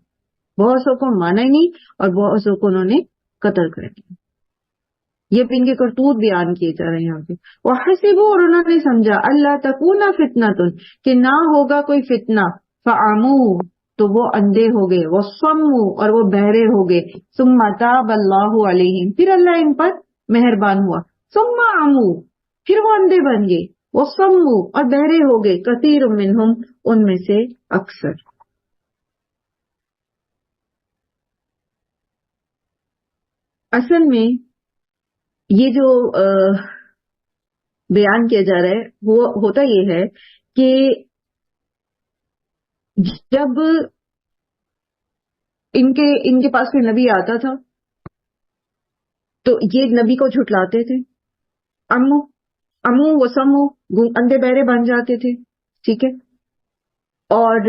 بہت سو کو مانا ہی نہیں، اور بہت سو کو انہوں نے قتل کر دیا. یہ ان کے کرتوت بیان کیے جا رہے ہیں یہاں پہ. وحسبوا، اور انہوں نے سمجھا، اللہ تکون فتنۃ، کہ نہ ہوگا کوئی فتنہ، فعموا، تو وہ اندھے ہو گئے، وصموا، اور وہ بہرے ہو گئے، ثم تاب اللہ علیہم، پھر اللہ ان پر مہربان ہوا، ثم عموا، پھر وہ اندھے بن گئے، وصموا، اور بہرے ہو گئے، کثیر منہم، ان میں سے اکثر. اصل میں یہ جو بیان کیا جا رہا ہے وہ ہوتا یہ ہے کہ جب ان کے پاس کوئی نبی آتا تھا تو یہ نبی کو جھٹلاتے تھے، امو وسمو، اندھے بہرے بن جاتے تھے. ٹھیک ہے، اور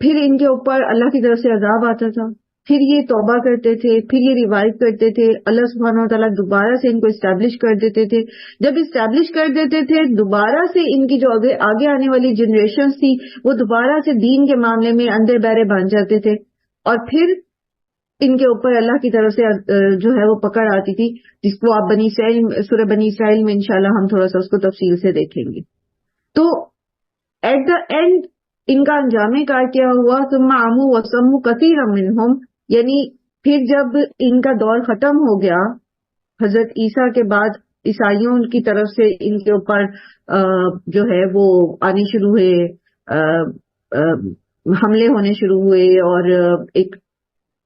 پھر ان کے اوپر اللہ کی طرف سے عذاب آتا تھا، پھر یہ توبہ کرتے تھے، پھر یہ ریوائو کرتے تھے، اللہ سبحانہ و تعالیٰ دوبارہ سے ان کو اسٹیبلش کر دیتے تھے. جب اسٹیبلش کر دیتے تھے دوبارہ سے ان کی جو آگے آنے والی جنریشنز تھی وہ دوبارہ سے دین کے معاملے میں اندھے بہرے بن جاتے تھے، اور پھر ان کے اوپر اللہ کی طرف سے جو ہے وہ پکڑ آتی تھی، جس کو آپ سورہ بنی اسرائیل میں انشاءاللہ ہم تھوڑا سا اس کو تفصیل سے دیکھیں گے. تو ایٹ دا اینڈ ان کا انجام کار کیا ہوا؟ ثم عموا وصموا کثیرا منہم، یعنی پھر جب ان کا دور ختم ہو گیا، حضرت عیسیٰ کے بعد عیسائیوں کی طرف سے ان کے اوپر جو ہے وہ آنے شروع ہوئے، حملے ہونے شروع ہوئے، اور ایک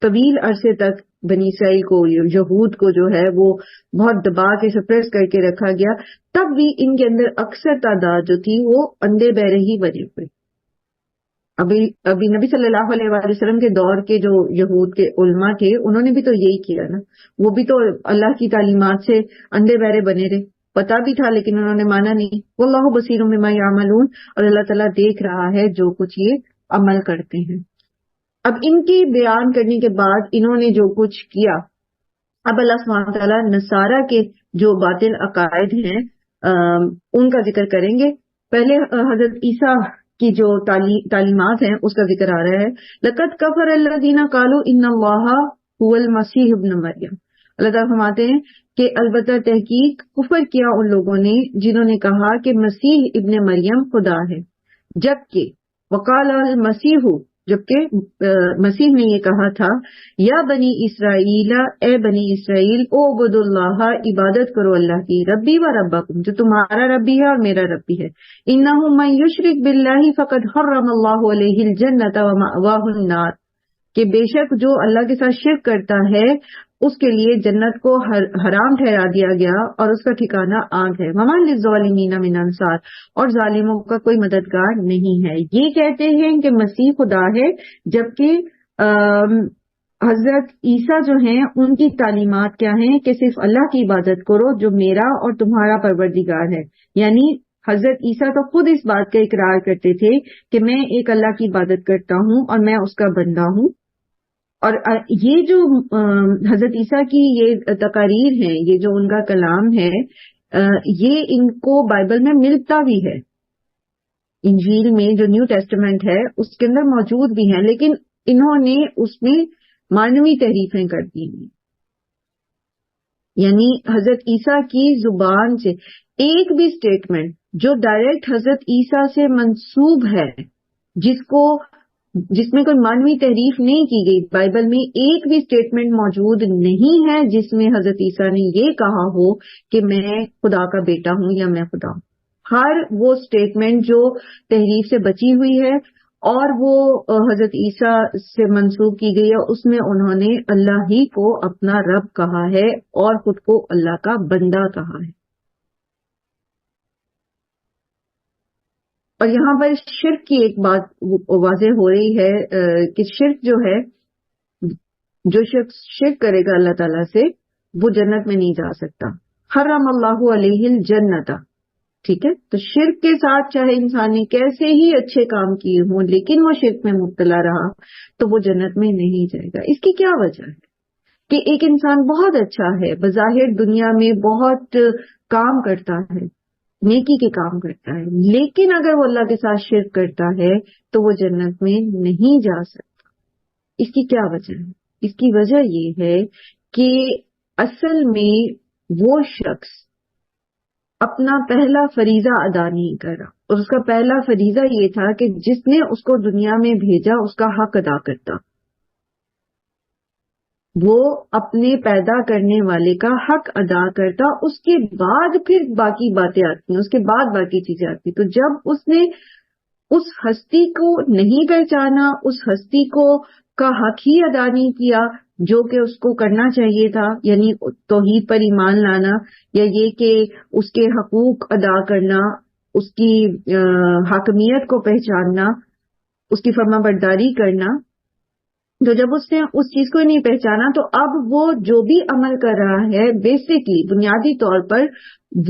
طویل عرصے تک بنی اسرائیل کو، یہود کو جو ہے وہ بہت دبا کے سپریس کر کے رکھا گیا. تب بھی ان کے اندر اکثر تعداد جو تھی وہ اندھے بہرے ہی بنے ہوئے. ابھی نبی صلی اللہ علیہ وآلہ وسلم کے دور کے جو یہود کے علماء تھے انہوں نے بھی تو یہی کیا نا، وہ بھی تو اللہ کی تعلیمات سے اندھے بہرے بنے رہے، پتا بھی تھا لیکن انہوں نے مانا نہیں. واللہ بصیر بما یعملون، اور اللہ تعالیٰ دیکھ رہا ہے جو کچھ یہ عمل کرتے ہیں. اب ان کی بیان کرنے کے بعد انہوں نے جو کچھ کیا، اب اللہ سبحانہ وتعالیٰ نصارہ کے جو باطل عقائد ہیں ان کا ذکر کریں گے. پہلے حضرت عیسیٰ کی جو تعلیمات ہیں اس کا ذکر آ رہا ہے. لقد کفر الذین قالوا ان اللہ هو المسیح ابن مریم. اللہ تعالیٰ فرماتے ہیں کہ البتہ تحقیق کفر کیا ان لوگوں نے جنہوں نے کہا کہ مسیح ابن مریم خدا ہے، جبکہ وقال المسیح، جبکہ مسیح نے یہ کہا تھا، یا بنی اسرائیل، اے بنی اسرائیل، اعبدوا اللہ، عبادت کرو اللہ کی، ربی و ربکم، جو تمہارا ربی ہے اور میرا ربی ہے. انہ من یشرک باللہ فقد حرم اللہ علیہ الجنۃ ومأواہ النار. کہ بے شک جو اللہ کے ساتھ شرک کرتا ہے اس کے لیے جنت کو حرام ٹھہرا دیا گیا اور اس کا ٹھکانہ آگ ہے. وما للظالمین من انصار، اور ظالموں کا کوئی مددگار نہیں ہے. یہ کہتے ہیں کہ مسیح خدا ہے، جبکہ حضرت عیسیٰ جو ہیں ان کی تعلیمات کیا ہیں کہ صرف اللہ کی عبادت کرو جو میرا اور تمہارا پروردگار ہے. یعنی حضرت عیسیٰ تو خود اس بات کا اقرار کرتے تھے کہ میں ایک اللہ کی عبادت کرتا ہوں اور میں اس کا بندہ ہوں. اور یہ جو حضرت عیسیٰ کی یہ تقاریر ہیں، یہ جو ان کا کلام ہے، یہ ان کو بائبل میں ملتا بھی ہے. انجیل میں جو نیو ٹیسٹمنٹ ہے اس کے اندر موجود بھی ہیں، لیکن انہوں نے اس میں مانوی تحریفیں کر دی ہیں. یعنی حضرت عیسیٰ کی زبان سے ایک بھی سٹیٹمنٹ جو ڈائریکٹ حضرت عیسیٰ سے منسوب ہے، جس میں کوئی مانوی تحریف نہیں کی گئی، بائبل میں ایک بھی سٹیٹمنٹ موجود نہیں ہے جس میں حضرت عیسیٰ نے یہ کہا ہو کہ میں خدا کا بیٹا ہوں یا میں خدا ہوں. ہر وہ سٹیٹمنٹ جو تحریف سے بچی ہوئی ہے اور وہ حضرت عیسیٰ سے منسوب کی گئی ہے، اس میں انہوں نے اللہ ہی کو اپنا رب کہا ہے اور خود کو اللہ کا بندہ کہا ہے. اور یہاں پر شرک کی ایک بات واضح ہو رہی ہے کہ شرک جو ہے، جو شخص شرک کرے گا اللہ تعالیٰ سے وہ جنت میں نہیں جا سکتا. حرم اللہ علیہ الجنت. ٹھیک ہے، تو شرک کے ساتھ چاہے انسان نے کیسے ہی اچھے کام کیے ہوں لیکن وہ شرک میں مبتلا رہا تو وہ جنت میں نہیں جائے گا. اس کی کیا وجہ ہے کہ ایک انسان بہت اچھا ہے، بظاہر دنیا میں بہت کام کرتا ہے، نیکی کے کام کرتا ہے، لیکن اگر وہ اللہ کے ساتھ شرک کرتا ہے تو وہ جنت میں نہیں جا سکتا. اس کی کیا وجہ ہے؟ اس کی وجہ یہ ہے کہ اصل میں وہ شخص اپنا پہلا فریضہ ادا نہیں کر رہا، اور اس کا پہلا فریضہ یہ تھا کہ جس نے اس کو دنیا میں بھیجا اس کا حق ادا کرتا. وہ اپنے پیدا کرنے والے کا حق ادا کرتا، اس کے بعد پھر باقی باتیں آتی ہیں، اس کے بعد باقی چیزیں آتی ہیں. تو جب اس نے اس ہستی کو نہیں پہچانا، اس ہستی کو کا حق ہی ادا نہیں کیا جو کہ اس کو کرنا چاہیے تھا، یعنی توحید پر ایمان لانا، یا یہ کہ اس کے حقوق ادا کرنا، اس کی حاکمیت کو پہچاننا، اس کی فرما برداری کرنا. تو جب اس نے اس چیز کو نہیں پہچانا تو اب وہ جو بھی عمل کر رہا ہے بیسکلی بنیادی طور پر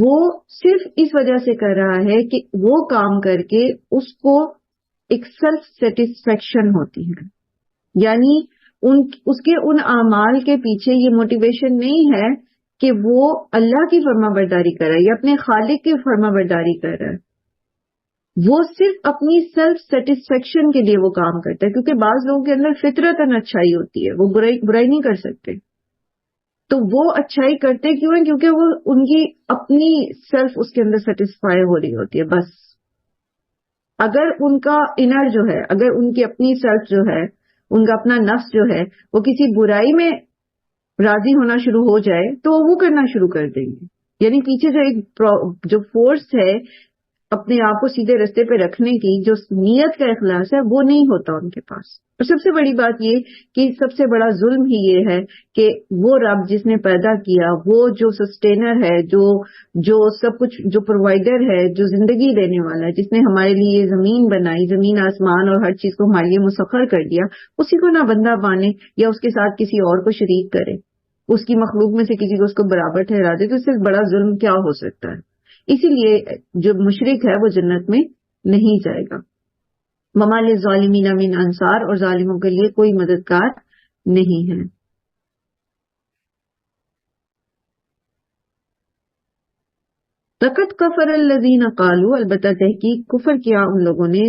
وہ صرف اس وجہ سے کر رہا ہے کہ وہ کام کر کے اس کو ایک سیلف سیٹسفیکشن ہوتی ہے. یعنی اس کے ان اعمال کے پیچھے یہ موٹیویشن نہیں ہے کہ وہ اللہ کی فرما برداری کر رہا ہے یا اپنے خالق کی فرما برداری کر رہا ہے، وہ صرف اپنی سیلف سیٹسفیکشن کے لیے وہ کام کرتا ہے. کیونکہ بعض لوگوں کے اندر فطرتاً اچھائی ہوتی ہے، وہ برائی نہیں کر سکتے، تو وہ اچھائی کرتے کیوں ہیں؟ کیونکہ وہ ان کی اپنی سیلف اس کے اندر سیٹسفائی ہو رہی ہوتی ہے. بس اگر ان کا انر جو ہے، اگر ان کی اپنی سیلف جو ہے، ان کا اپنا نفس جو ہے وہ کسی برائی میں راضی ہونا شروع ہو جائے تو وہ کرنا شروع کر دیں گے. یعنی پیچھے جو فورس ہے اپنے آپ کو سیدھے رستے پہ رکھنے کی، جو نیت کا اخلاص ہے وہ نہیں ہوتا ان کے پاس. اور سب سے بڑی بات یہ کہ سب سے بڑا ظلم ہی یہ ہے کہ وہ رب جس نے پیدا کیا، وہ جو سسٹینر ہے، جو سب کچھ، جو پرووائڈر ہے، جو زندگی دینے والا ہے، جس نے ہمارے لیے زمین بنائی، زمین آسمان اور ہر چیز کو ہمارے لیے مسخر کر دیا، اسی کو نہ بندہ مانے یا اس کے ساتھ کسی اور کو شریک کرے، اس کی مخلوق میں سے کسی کو اس کو برابر ٹھہرا دے، تو اس سے بڑا ظلم کیا ہو سکتا ہے؟ اسی لیے جو مشرک ہے وہ جنت میں نہیں جائے گا. وما للظالمین من انصار، اور ظالموں کے لیے کوئی مددگار نہیں ہے. لقد کفر الذین قالوا، البتہ تحقیق کفر کیا ان لوگوں نے،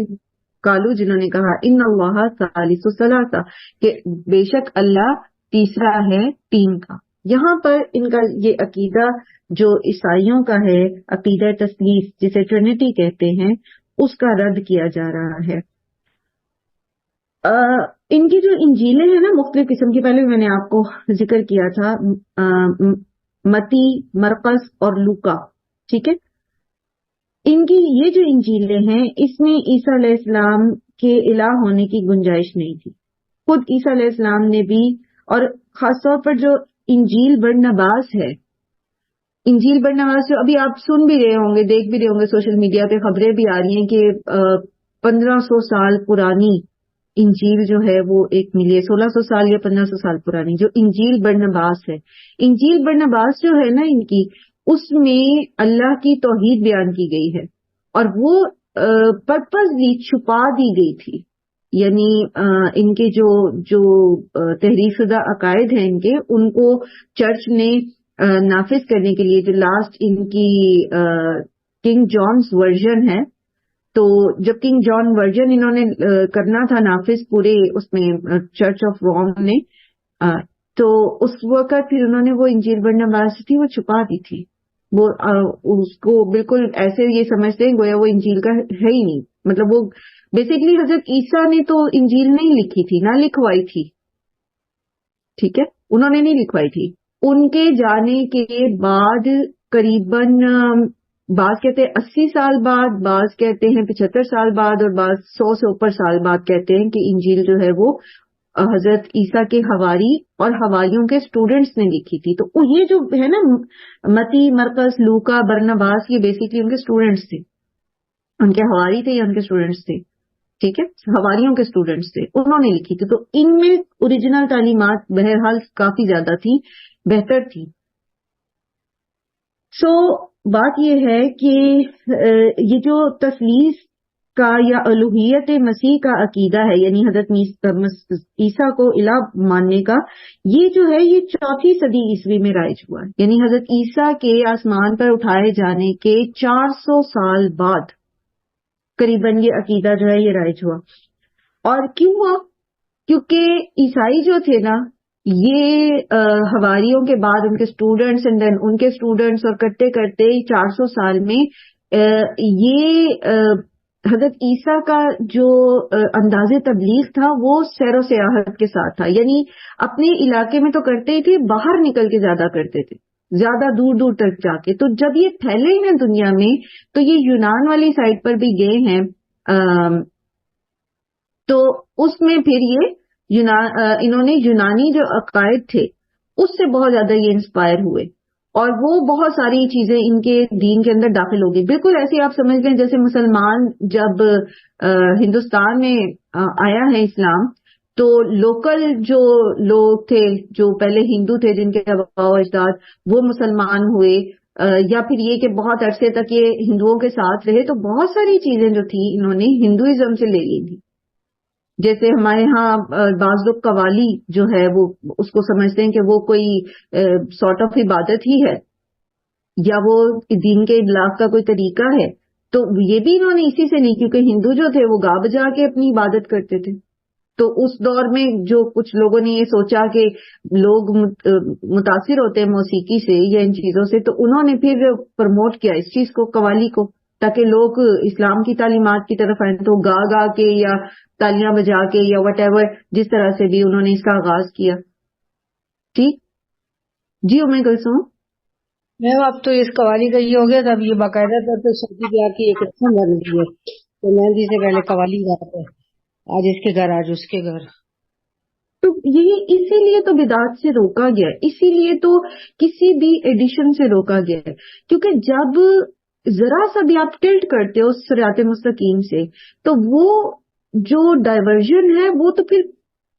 قالوا جنہوں نے کہا، ان اللہ ثالث ثلاثہ، کہ بے شک اللہ تیسرا ہے تین کا. یہاں پر ان کا یہ عقیدہ جو عیسائیوں کا ہے، عقیدہ تثلیث جسے ٹرینٹی کہتے ہیں، اس کا رد کیا جا رہا ہے. ان کی جو انجیلیں ہیں نا مختلف قسم کی، پہلے میں نے آپ کو ذکر کیا تھا، متی، مرقس اور لوکا، ٹھیک ہے. ان کی یہ جو انجیلیں ہیں اس میں عیسیٰ علیہ السلام کے الہ ہونے کی گنجائش نہیں تھی. خود عیسیٰ علیہ السلام نے بھی، اور خاص طور پر جو انجیل برنباس ہے، انجیل برنباس جو ابھی آپ سن بھی رہے ہوں گے، دیکھ بھی رہے ہوں گے، سوشل میڈیا پہ خبریں بھی آ رہی ہیں کہ 1500 سال پرانی انجیل جو ہے وہ ایک ملی ہے، 1600 سال یا 1500 سال پرانی جو انجیل برنباس ہے. انجیل برنباس جو ہے نا ان کی، اس میں اللہ کی توحید بیان کی گئی ہے، اور وہ پرپزلی چھپا دی گئی تھی. یعنی ان کے جو تحریف شدہ عقائد ہیں ان کو چرچ نے نافذ کرنے کے لیے، جو لاسٹ ان کی کنگ جانس ورژن ہے، تو جب کنگ جان ورژن انہوں نے کرنا تھا نافذ پورے اس میں چرچ آف روم نے، تو اس وقت پھر انہوں نے وہ انجیل برنباس تھی وہ چھپا دی تھی. وہ اس کو بالکل ایسے یہ سمجھتے ہیں گویا وہ انجیل کا ہے ہی نہیں. مطلب وہ بیسیکلی حضرت عیسیٰ نے تو انجیل نہیں لکھی تھی، نہ لکھوائی تھی، ٹھیک ہے، انہوں نے نہیں لکھوائی تھی. ان کے جانے کے بعد قریباً بعض کہتے ہیں 80 سال بعد، بعض کہتے ہیں 75 سال بعد، اور بعض 100 سے اوپر سال بعد کہتے ہیں کہ انجیل جو ہے وہ حضرت عیسیٰ کے حواری اور حواریوں کے سٹوڈنٹس نے لکھی تھی. تو یہ جو ہے نا متی، مرقس، لوکا، برنباس، یہ بیسیکلی ان کے سٹوڈنٹس تھے، ان کے حواری تھے یا ان کے سٹوڈنٹس تھے، ٹھیک ہے، حواریوں کے سٹوڈنٹس تھے، انہوں نے لکھی تھی. تو ان میں اوریجنل تعلیمات بہرحال کافی زیادہ تھی، بہتر تھی. سو بات یہ ہے کہ یہ جو تثلیث کا یا الوہیت مسیح کا عقیدہ ہے، یعنی حضرت عیسیٰ کو الہ ماننے کا، یہ جو ہے یہ 4 صدی عیسوی میں رائج ہوا ہے. یعنی حضرت عیسیٰ کے آسمان پر اٹھائے جانے کے 400 سال بعد قریباً یہ عقیدہ جو ہے یہ رائج ہوا. اور کیوں ہوا؟ کیونکہ عیسائی جو تھے نا، یہ حواریوں کے بعد ان کے سٹوڈنٹس اینڈ دین ان کے سٹوڈنٹس، اور کرتے کرتے 400 سال میں یہ حضرت عیسیٰ کا جو انداز تبلیغ تھا وہ سیر و سیاحت کے ساتھ تھا. یعنی اپنے علاقے میں تو کرتے ہی تھے، باہر نکل کے زیادہ کرتے تھے، زیادہ دور دور تک جا کے. تو جب یہ پھیلے ہیں دنیا میں تو یہ یونان والی سائڈ پر بھی گئے ہیں، تو اس میں پھر یہ انہوں نے یونانی جو عقائد تھے اس سے بہت زیادہ یہ انسپائر ہوئے، اور وہ بہت ساری چیزیں ان کے دین کے اندر داخل ہو گئی. بالکل ایسے آپ سمجھ لیں جیسے مسلمان جب ہندوستان میں آیا ہے اسلام، تو لوکل جو لوگ تھے جو پہلے ہندو تھے، جن کے آباء و اجداد وہ مسلمان ہوئے، یا پھر یہ کہ بہت عرصے تک یہ ہندوؤں کے ساتھ رہے، تو بہت ساری چیزیں جو تھی انہوں نے ہندوازم سے لے لی تھی. جیسے ہمارے ہاں بعض لوگ قوالی جو ہے وہ اس کو سمجھتے ہیں کہ وہ کوئی سارٹ آف عبادت ہی ہے، یا وہ دین کے ابلاغ کا کوئی طریقہ ہے. تو یہ بھی انہوں نے اسی سے لی، کیونکہ ہندو جو تھے وہ گا بجا کے اپنی عبادت کرتے تھے. تو اس دور میں جو کچھ لوگوں نے یہ سوچا کہ لوگ متاثر ہوتے ہیں موسیقی سے یا ان چیزوں سے، تو انہوں نے پھر پروموٹ کیا اس چیز کو، قوالی کو، تاکہ لوگ اسلام کی تعلیمات کی طرف آئیں. تو گا گا کے یا تالیاں بجا کے یا وٹ ایور جس طرح سے بھی انہوں نے اس کا آغاز کیا. ٹھیک جی، ام کلثوم. میم اب تو اس قوالی کا یہ ہو گیا تھا، اب یہ باقاعدہ طور پہ شادی بیاہ کی ایک رسم بن گئی ہے. تو مہندی سے پہلے قوالی گاتے ہیں، آج اس کے گھر، آج اس کے گھر. تو یہی اسی لیے تو بدعت سے روکا گیا ہے، اسی لیے تو کسی بھی ایڈیشن سے روکا گیا ہے. کیونکہ جب ذرا سا بھی آپ ٹلٹ کرتے ہو صراط مستقیم سے، تو وہ جو ڈائیورژن ہے وہ تو پھر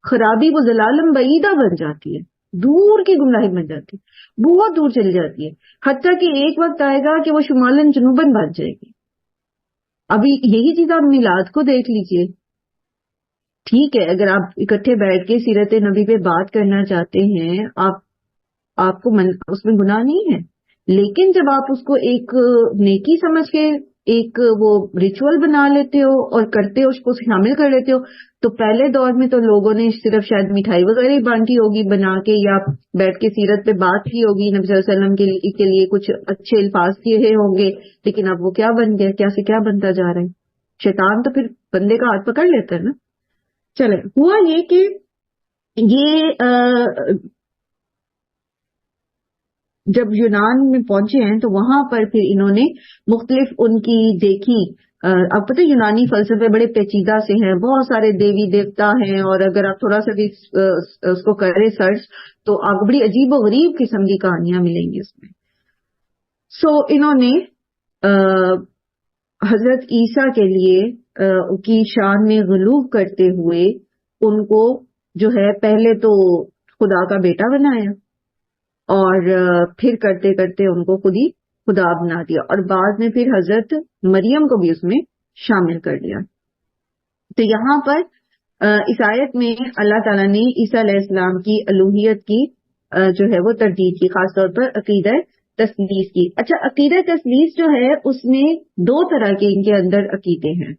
خرابی، وہ ضلالم بعیدہ بن جاتی ہے، دور کی گمراہی بن جاتی ہے، بہت دور چلی جاتی ہے. حتیٰ کہ ایک وقت آئے گا کہ وہ شمالن جنوبن بن جائے گی. ابھی یہی چیز آپ میلاد کو دیکھ لیجئے. ٹھیک ہے، اگر آپ اکٹھے بیٹھ کے سیرت نبی پہ بات کرنا چاہتے ہیں، آپ کو اس میں گناہ نہیں ہے، لیکن جب آپ اس کو ایک نیکی سمجھ کے ایک وہ ریچول بنا لیتے ہو اور کرتے ہو، اس کو شامل کر لیتے ہو، تو پہلے دور میں تو لوگوں نے صرف شاید مٹھائی وغیرہ ہی بانٹی ہوگی بنا کے، یا بیٹھ کے سیرت پہ بات کی ہوگی، نبی صلی اللہ علیہ وسلم کے لیے کچھ اچھے الفاظ کیے ہوں گے. لیکن اب وہ کیا بن گیا، کیا سے کیا بنتا جا رہا ہے. شیطان تو پھر بندے کا ہاتھ پکڑ لیتا ہے نا. چلے، ہوا یہ کہ یہ جب یونان میں پہنچے ہیں تو وہاں پر پھر انہوں نے مختلف ان کی دیکھی آپ پتہ یونانی فلسفے بڑے پیچیدہ سے ہیں، بہت سارے دیوی دیوتا ہیں، اور اگر آپ تھوڑا سا بھی اس کو کریں سرچ تو آپ کو بڑی عجیب و غریب قسم کی کہانیاں ملیں گی اس میں. سو انہوں نے حضرت عیسیٰ کے لیے کی شان میں غلو کرتے ہوئے ان کو جو ہے پہلے تو خدا کا بیٹا بنایا، اور پھر کرتے کرتے ان کو خود ہی خدا بنا دیا، اور بعد میں پھر حضرت مریم کو بھی اس میں شامل کر دیا. تو یہاں پر اس آیت میں اللہ تعالیٰ نے عیسیٰ علیہ السلام کی الوہیت کی جو ہے وہ تردید کی، خاص طور پر عقیدہ تثلیث کی. اچھا، عقیدہ تثلیث جو ہے اس میں دو طرح کے ان کے اندر عقیدے ہیں،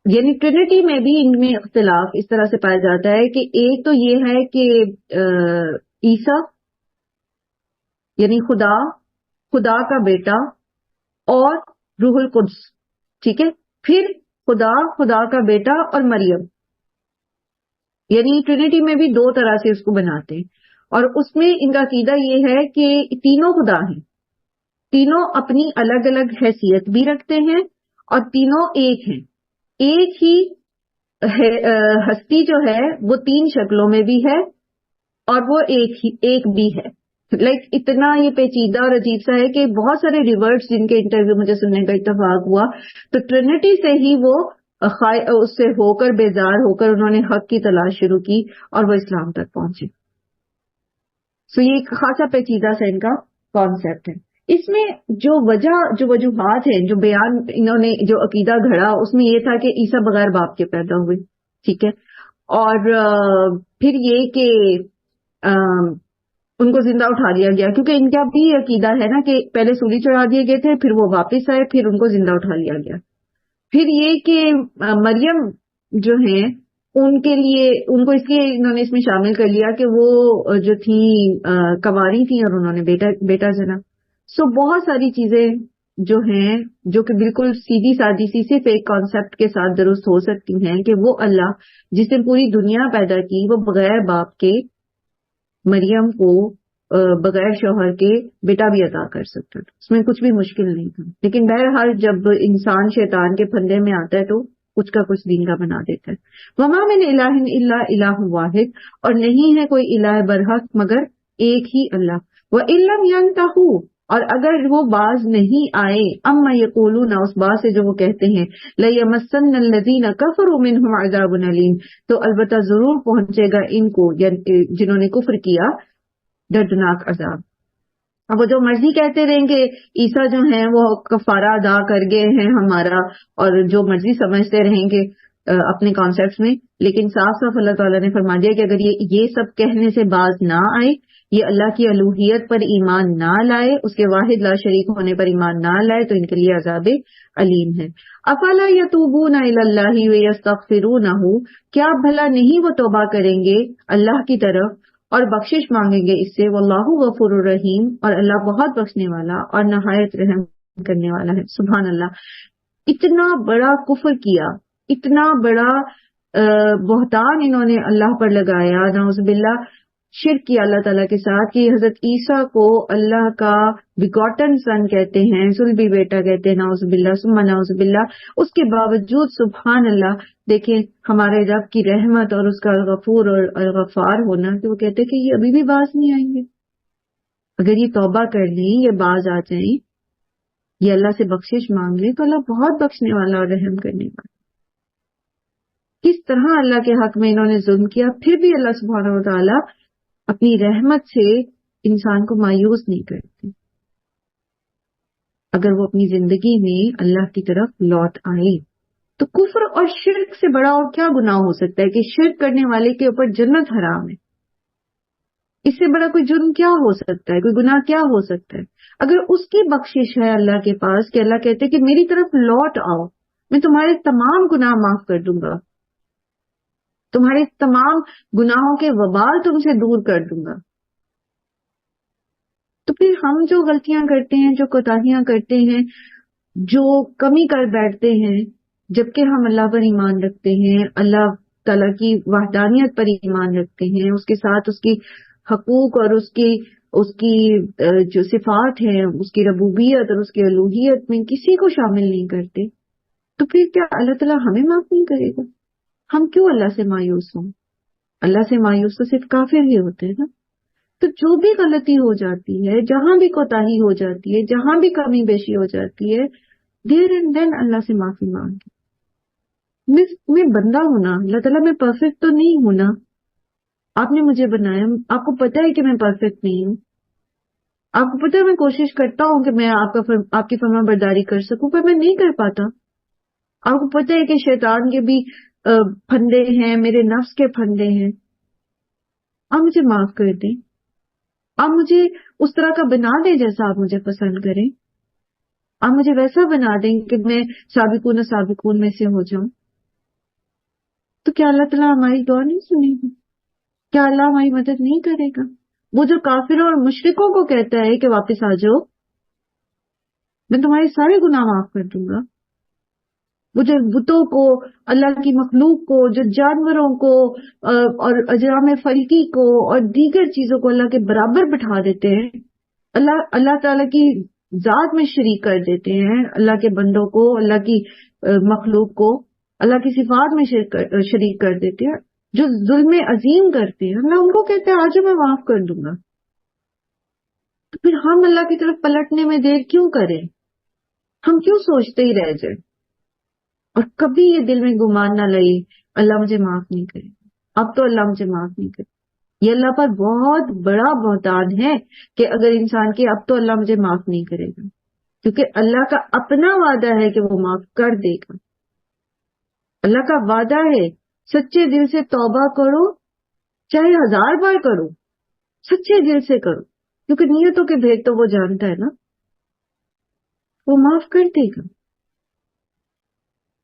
یعنی ٹرینٹی میں بھی ان میں اختلاف اس طرح سے پایا جاتا ہے کہ ایک تو یہ ہے کہ عیسیٰ یعنی خدا کا بیٹا اور روح القدس، ٹھیک ہے، پھر خدا کا بیٹا اور مریم، یعنی ٹرینٹی میں بھی دو طرح سے اس کو بناتے ہیں. اور اس میں ان کا عقیدہ یہ ہے کہ تینوں خدا ہیں، تینوں اپنی الگ الگ حیثیت بھی رکھتے ہیں اور تینوں ایک ہیں. ایک ہی ہستی جو ہے وہ تین شکلوں میں بھی ہے اور وہ ایک بھی ہے. اتنا یہ پیچیدہ اور عجیب سا ہے کہ بہت سارے ریورٹس جن کے انٹرویو مجھے سننے کا اتفاق ہوا تو ٹرینٹی سے ہی وہ اس سے ہو کر بیزار ہو کر انہوں نے حق کی تلاش شروع کی اور وہ اسلام تک پہنچے. سو یہ ایک خاصا پیچیدہ سا ان کا کانسیپٹ ہے. اس میں جو وجوہات ہیں، جو بیان انہوں نے جو عقیدہ گھڑا، اس میں یہ تھا کہ عیسیٰ بغیر باپ کے پیدا ہوئے، ٹھیک ہے، اور پھر یہ کہ ان کو زندہ اٹھا لیا گیا، کیونکہ ان کا بھی عقیدہ ہے نا کہ پہلے سولی چڑھا دیے گئے تھے، پھر وہ واپس آئے، پھر ان کو زندہ اٹھا لیا گیا. پھر یہ کہ مریم جو ہیں ان کے لیے ان کو اس لیے انہوں نے اس میں شامل کر لیا کہ وہ جو تھیں کنواری تھیں اور انہوں نے بیٹا جنا. سو بہت ساری چیزیں جو ہیں جو کہ بالکل سیدھی سادی سی صرف ایک کانسیپٹ کے ساتھ درست ہو سکتی ہیں کہ وہ اللہ جس نے پوری دنیا پیدا کی وہ بغیر باپ کے مریم کو بغیر شوہر کے بیٹا بھی عطا کر سکتا تھا، اس میں کچھ بھی مشکل نہیں تھا. لیکن بہرحال جب انسان شیطان کے پھندے میں آتا ہے تو کچھ کا کچھ دین کا بنا دیتا ہے. وما من الہ الا الہ واحد، اور نہیں ہے کوئی الہ برحق مگر ایک ہی اللہ. وَإِن لَّمْ يَنْتَهُوا، اور اگر وہ باز نہیں آئے، اما یقولون، اس بات سے جو وہ کہتے ہیں، لَيَمَسَّنَّ الَّذِينَ كَفَرُوا مِنْهُمْ عَذَابٌ أَلِيمٌ، تو البتہ ضرور پہنچے گا ان کو جنہوں نے کفر کیا دردناک عذاب. اب وہ جو مرضی کہتے رہیں گے عیسیٰ جو ہیں وہ کفارہ ادا کر گئے ہیں ہمارا، اور جو مرضی سمجھتے رہیں گے اپنے کانسیپٹس میں، لیکن صاف صاف اللہ تعالیٰ نے فرما دیا کہ اگر یہ سب کہنے سے باز نہ آئے، یہ اللہ کی الوہیت پر ایمان نہ لائے، اس کے واحد لا شریک ہونے پر ایمان نہ لائے، تو ان کے لیے عذاب علیم ہے. افلا یتوبون الی اللہ ویستغفرونہ، کیا بھلا نہیں وہ توبہ کریں گے اللہ کی طرف اور بخشش مانگیں گے اس سے. واللہ غفور الرحیم، اور اللہ بہت بخشنے والا اور نہایت رحم کرنے والا ہے. سبحان اللہ، اتنا بڑا کفر کیا، اتنا بڑا بہتان انہوں نے اللہ پر لگایا، نعوذ باللہ شرک کیا اللہ تعالیٰ کے ساتھ، کہ حضرت عیسیٰ کو اللہ کا بیگاٹن سن کہتے ہیں، صلبی بیٹا کہتے ہیں، نعوذ باللہ ثم نعوذ باللہ. اس کے باوجود سبحان اللہ دیکھیں ہمارے رب کی رحمت اور اس کا غفور اور غفار ہونا کہ وہ کہتے کہ یہ ابھی بھی باز نہیں آئیں گے. اگر یہ توبہ کر لیں، یہ باز آ جائیں، یہ اللہ سے بخشش مانگ لیں، تو اللہ بہت بخشنے والا اور رحم کرنے والا. کس طرح اللہ کے حق میں انہوں نے ظلم کیا، پھر بھی اللہ سبحانہ و تعالیٰ اپنی رحمت سے انسان کو مایوس نہیں کرتے اگر وہ اپنی زندگی میں اللہ کی طرف لوٹ آئے. تو کفر اور شرک سے بڑا اور کیا گناہ ہو سکتا ہے کہ شرک کرنے والے کے اوپر جنت حرام ہے. اس سے بڑا کوئی جرم کیا ہو سکتا ہے، کوئی گناہ کیا ہو سکتا ہے. اگر اس کی بخشش ہے اللہ کے پاس کہ اللہ کہتے کہ میری طرف لوٹ آؤ، میں تمہارے تمام گناہ معاف کر دوں گا، تمہارے تمام گناہوں کے وبال تم سے دور کر دوں گا، تو پھر ہم جو غلطیاں کرتے ہیں، جو کوتاہیاں کرتے ہیں، جو کمی کر بیٹھتے ہیں، جبکہ ہم اللہ پر ایمان رکھتے ہیں، اللہ تعالیٰ کی وحدانیت پر ایمان رکھتے ہیں، اس کے ساتھ اس کی حقوق اور اس کی جو صفات ہیں، اس کی ربوبیت اور اس کی الوہیت میں کسی کو شامل نہیں کرتے، تو پھر کیا اللہ تعالیٰ ہمیں معاف نہیں کرے گا؟ ہم کیوں اللہ سے مایوس ہوں؟ اللہ سے مایوس تو صرف کافر ہی ہوتے ہیں نا. تو جو بھی غلطی ہو جاتی ہے، جہاں بھی کوتاہی ہو جاتی ہے، جہاں بھی کمی بیشی ہو جاتی ہے، دیر اینڈ دین اللہ سے معافی مانگے. میں بندہ ہوں نا اللہ تعالیٰ، میں پرفیکٹ تو نہیں ہوں نا. آپ نے مجھے بنایا، آپ کو پتا ہے کہ میں پرفیکٹ نہیں ہوں. آپ کو پتا ہے میں کوشش کرتا ہوں کہ میں آپ کی فرما برداری کر سکوں، پر میں نہیں کر پاتا. آپ کو پتا ہے کہ شیطان کے بھی پھندے ہیں، میرے نفس کے پھندے ہیں. آپ مجھے معاف کر دیں. آپ مجھے اس طرح کا بنا دیں جیسا آپ مجھے پسند کریں. آپ مجھے ویسا بنا دیں کہ میں سابقون میں سے ہو جاؤں. تو کیا اللہ تعالیٰ ہماری دعا نہیں سنے گا؟ کیا اللہ ہماری مدد نہیں کرے گا؟ وہ جو کافروں اور مشرکوں کو کہتا ہے کہ واپس آ جاؤ، میں تمہارے سارے گناہ معاف کر دوں گا. وہ جو بتوں کو، اللہ کی مخلوق کو، جو جانوروں کو اور اجرام فلکی کو اور دیگر چیزوں کو اللہ کے برابر بٹھا دیتے ہیں، اللہ تعالیٰ کی ذات میں شریک کر دیتے ہیں، اللہ کے بندوں کو، اللہ کی مخلوق کو اللہ کی صفات میں شریک کر دیتے ہیں، جو ظلم عظیم کرتے ہیں، اللہ ان کو کہتے ہیں آج میں معاف کر دوں گا. تو پھر ہم اللہ کی طرف پلٹنے میں دیر کیوں کریں؟ ہم کیوں سوچتے ہی رہ جائیں اور کبھی یہ دل میں گمان نہ لئے اللہ مجھے معاف نہیں کرے، اب تو اللہ مجھے معاف نہیں کرے. یہ اللہ پر بہت بڑا بہتان ہے کہ اگر انسان کی اب تو اللہ مجھے معاف نہیں کرے گا، کیونکہ اللہ کا اپنا وعدہ ہے کہ وہ معاف کر دے گا. اللہ کا وعدہ ہے، سچے دل سے توبہ کرو، چاہے 1000 بار کرو، سچے دل سے کرو، کیونکہ نیتوں کے بھید تو وہ جانتا ہے نا، وہ معاف کر دے گا.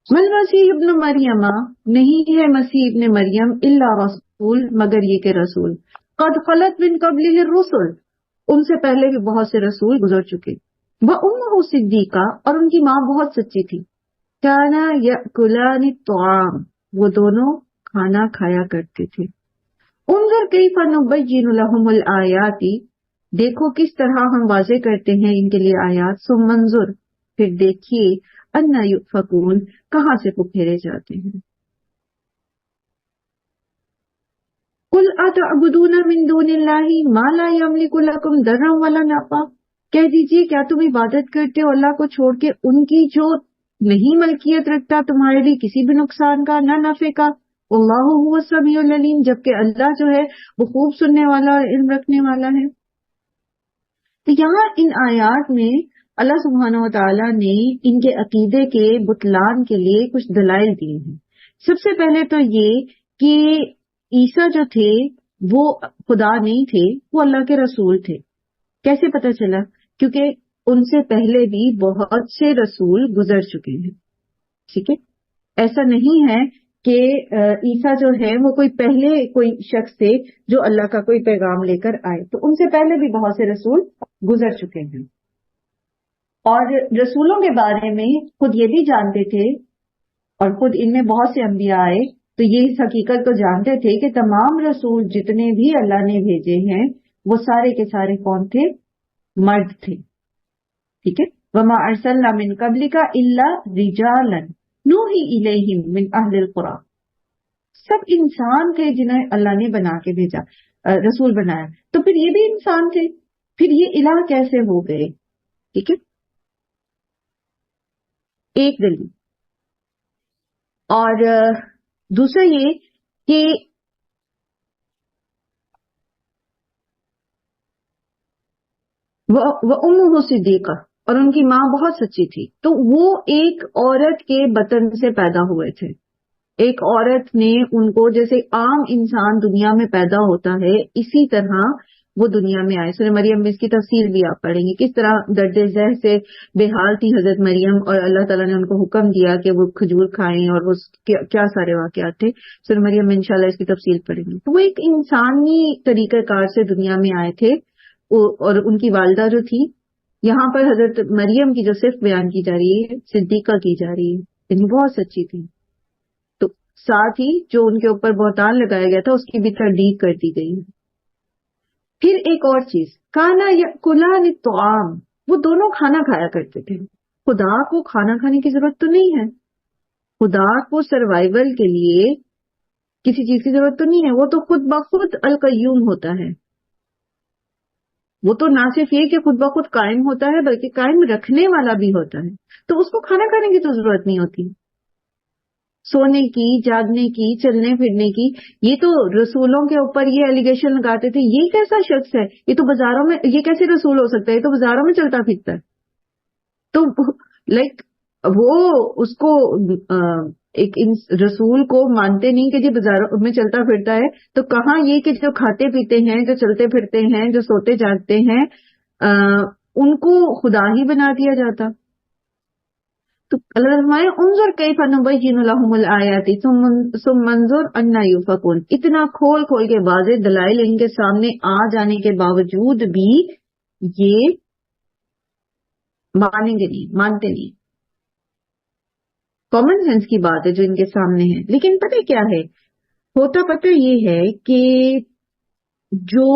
مل مسیح ابن مریم، نہیں ہے مسیح ابن مریم الا رسول، مگر یہ کہ رسول، قد خلت من قبلہ الرسل، ان سے پہلے بھی بہت سے رسول گزر چکے. وامہ صدیقہ، اور ان کی ماں بہت سچی تھی. کانا یاکلان الطعام، وہ دونوں کھانا کھایا کرتے تھے. انظر کیف نبین لہم الآیات، دیکھو کس طرح ہم واضح کرتے ہیں ان کے لیے آیات. ثم انظر، پھر دیکھیے، انا یؤفکون، کہاں سے پھیرے جاتے ہیں. قل اتعبدون من دون اللہ ما لا یملک لکم ضرا ولا نفعا، کہہ دیجئے کیا تم عبادت کرتے ہو اللہ کو چھوڑ کے ان کی جو نہیں ملکیت رکھتا تمہارے لیے کسی بھی نقصان کا نہ نفع کا. اللہ هو السمیع العلیم، جبکہ اللہ جو ہے وہ خوب سننے والا اور علم رکھنے والا ہے. تو یہاں ان آیات میں اللہ سبحانہ و تعالیٰ نے ان کے عقیدے کے بطلان کے لیے کچھ دلائل دیے ہیں. سب سے پہلے تو یہ کہ عیسیٰ جو تھے وہ خدا نہیں تھے، وہ اللہ کے رسول تھے. کیسے پتہ چلا؟ کیونکہ ان سے پہلے بھی بہت سے رسول گزر چکے ہیں. ٹھیک ہے، ایسا نہیں ہے کہ عیسیٰ جو ہے وہ کوئی شخص تھے جو اللہ کا کوئی پیغام لے کر آئے. تو ان سے پہلے بھی بہت سے رسول گزر چکے ہیں، اور رسولوں کے بارے میں خود یہ بھی جانتے تھے، اور خود ان میں بہت سے انبیاء آئے تو یہ اس حقیقت کو جانتے تھے کہ تمام رسول جتنے بھی اللہ نے بھیجے ہیں وہ سارے کے سارے کون تھے؟ مرد تھے. ٹھیک ہے، وما ارسلنا من قبلک الا رجالا نوحی الیہم من اہل القری، سب انسان تھے جنہیں اللہ نے بنا کے بھیجا، رسول بنایا. تو پھر یہ بھی انسان تھے، پھر یہ الہ کیسے ہو گئے؟ ٹھیک ہے، ایک دلیل. اور دوسرا یہ کہ وَأُمُّهُ صِدِّیقَہ، اور ان کی ماں بہت سچی تھی. تو وہ ایک عورت کے بطن سے پیدا ہوئے تھے. ایک عورت نے ان کو، جیسے عام انسان دنیا میں پیدا ہوتا ہے اسی طرح وہ دنیا میں آئے. سورہ مریم میں اس کی تفصیل بھی آپ پڑھیں گے، کس طرح درد ذہ سے بے حال تھی حضرت مریم، اور اللہ تعالیٰ نے ان کو حکم دیا کہ وہ کھجور کھائیں، اور وہ کیا سارے واقعات تھے. سورہ مریم میں انشاءاللہ اس کی تفصیل پڑھیں گے. تو وہ ایک انسانی طریقہ کار سے دنیا میں آئے تھے، اور ان کی والدہ جو تھی، یہاں پر حضرت مریم کی جو صرف بیان کی جا رہی ہے صدیقہ کی جا رہی ہے، لیکن بہت سچی تھی. تو ساتھ ہی جو ان کے اوپر بہتان لگایا گیا تھا اس کی بھی تردید کر دی گئی ہے. پھر ایک اور چیز، کانا یاکلان الطعام، وہ دونوں کھانا کھایا کرتے تھے. خدا کو کھانا کھانے کی ضرورت تو نہیں ہے، خدا کو سروائیول کے لیے کسی چیز کی ضرورت تو نہیں ہے، وہ تو خود بخود القیوم ہوتا ہے. وہ تو نہ صرف یہ کہ خود بخود قائم ہوتا ہے بلکہ قائم رکھنے والا بھی ہوتا ہے. تو اس کو کھانا کھانے کی تو ضرورت نہیں ہوتی، سونے کی، جاگنے کی، چلنے پھرنے کی. یہ تو رسولوں کے اوپر یہ ایلیگیشن لگاتے تھے یہ کیسا شخص ہے، یہ تو بازاروں میں، یہ کیسے رسول ہو سکتا ہے، یہ تو بازاروں میں چلتا پھرتا ہے. تو لائک وہ اس کو ایک رسول کو مانتے نہیں کہ جی بازاروں میں چلتا پھرتا ہے، تو کہاں یہ کہ جو کھاتے پیتے ہیں، جو چلتے پھرتے ہیں، جو سوتے جاگتے ہیں، ان کو خدا ہی بنا دیا جاتا. تو اللہ فرمائے انظر کیف نبین لہم الآیات ثم انظر انا یؤفکون. اتنا کھول کھول کے واضح دلائل ان کے سامنے آ جانے کے باوجود بھی یہ مانیں گے نہیں، مانتے نہیں. کامن سینس کی بات ہے جو ان کے سامنے ہے. لیکن پتہ کیا ہے ہوتا، پتہ یہ ہے کہ جو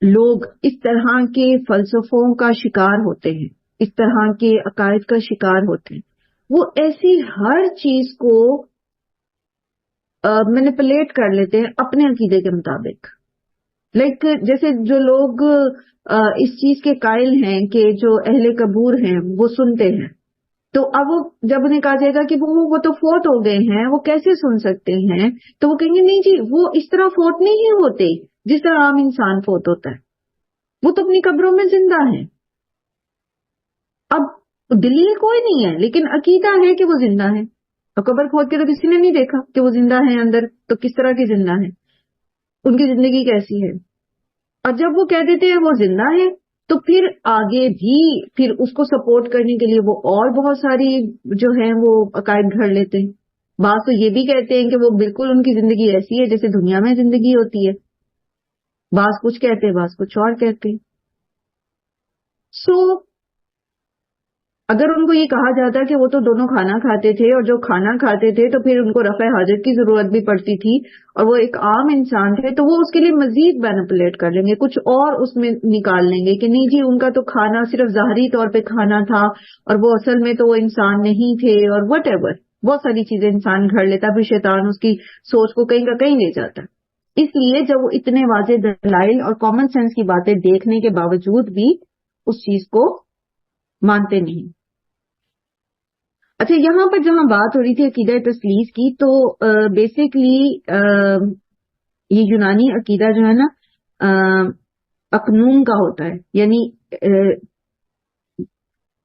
لوگ اس طرح کے فلسفوں کا شکار ہوتے ہیں، اس طرح کے عقائد کا شکار ہوتے ہیں، وہ ایسی ہر چیز کو مینیپولیٹ کر لیتے ہیں اپنے عقیدے کے مطابق. لائک جیسے جو لوگ اس چیز کے قائل ہیں کہ جو اہل قبور ہیں وہ سنتے ہیں، تو اب وہ جب انہیں کہا جائے گا کہ وہ تو فوت ہو گئے ہیں، وہ کیسے سن سکتے ہیں، تو وہ کہیں گے نہیں جی وہ اس طرح فوت نہیں ہوتے جس طرح عام انسان فوت ہوتا ہے، وہ تو اپنی قبروں میں زندہ ہیں. اب دلیل کوئی نہیں ہے لیکن عقیدہ ہے کہ وہ زندہ ہے. اور قبر کھود کے تو کسی نے نہیں دیکھا کہ وہ زندہ ہیں اندر، تو کس طرح کی زندہ ہیں، ان کی زندگی کیسی ہے. اور جب وہ کہہ دیتے ہیں وہ زندہ ہے تو پھر آگے بھی پھر اس کو سپورٹ کرنے کے لیے وہ اور بہت ساری جو ہیں وہ عقائد گھڑ لیتے ہیں. بعض تو یہ بھی کہتے ہیں کہ وہ بالکل ان کی زندگی ایسی ہے جیسے دنیا میں زندگی ہوتی ہے. بعض کچھ کہتے ہیں، بعض کچھ اور کہتے ہیں. سو اگر ان کو یہ کہا جاتا کہ وہ تو دونوں کھانا کھاتے تھے اور جو کھانا کھاتے تھے تو پھر ان کو رفع حاجت کی ضرورت بھی پڑتی تھی اور وہ ایک عام انسان تھے، تو وہ اس کے لیے مزید مینیپولیٹ کر لیں گے، کچھ اور اس میں نکال لیں گے کہ نہیں جی ان کا تو کھانا صرف ظاہری طور پہ کھانا تھا اور وہ اصل میں تو وہ انسان نہیں تھے، اور وٹ ایور بہت ساری چیزیں انسان گھڑ لیتا، پھر شیطان اس کی سوچ کو کہیں کا کہیں لے جاتا. اس لیے جب وہ اتنے واضح دلائل اور کامن سینس کی باتیں دیکھنے کے باوجود بھی اس چیز کو مانتے نہیں. اچھا، یہاں پر جہاں بات ہو رہی تھی عقیدہ تثلیث کی، تو بیسکلی یہ یونانی عقیدہ جو ہے نا اقنوم کا ہوتا ہے، یعنی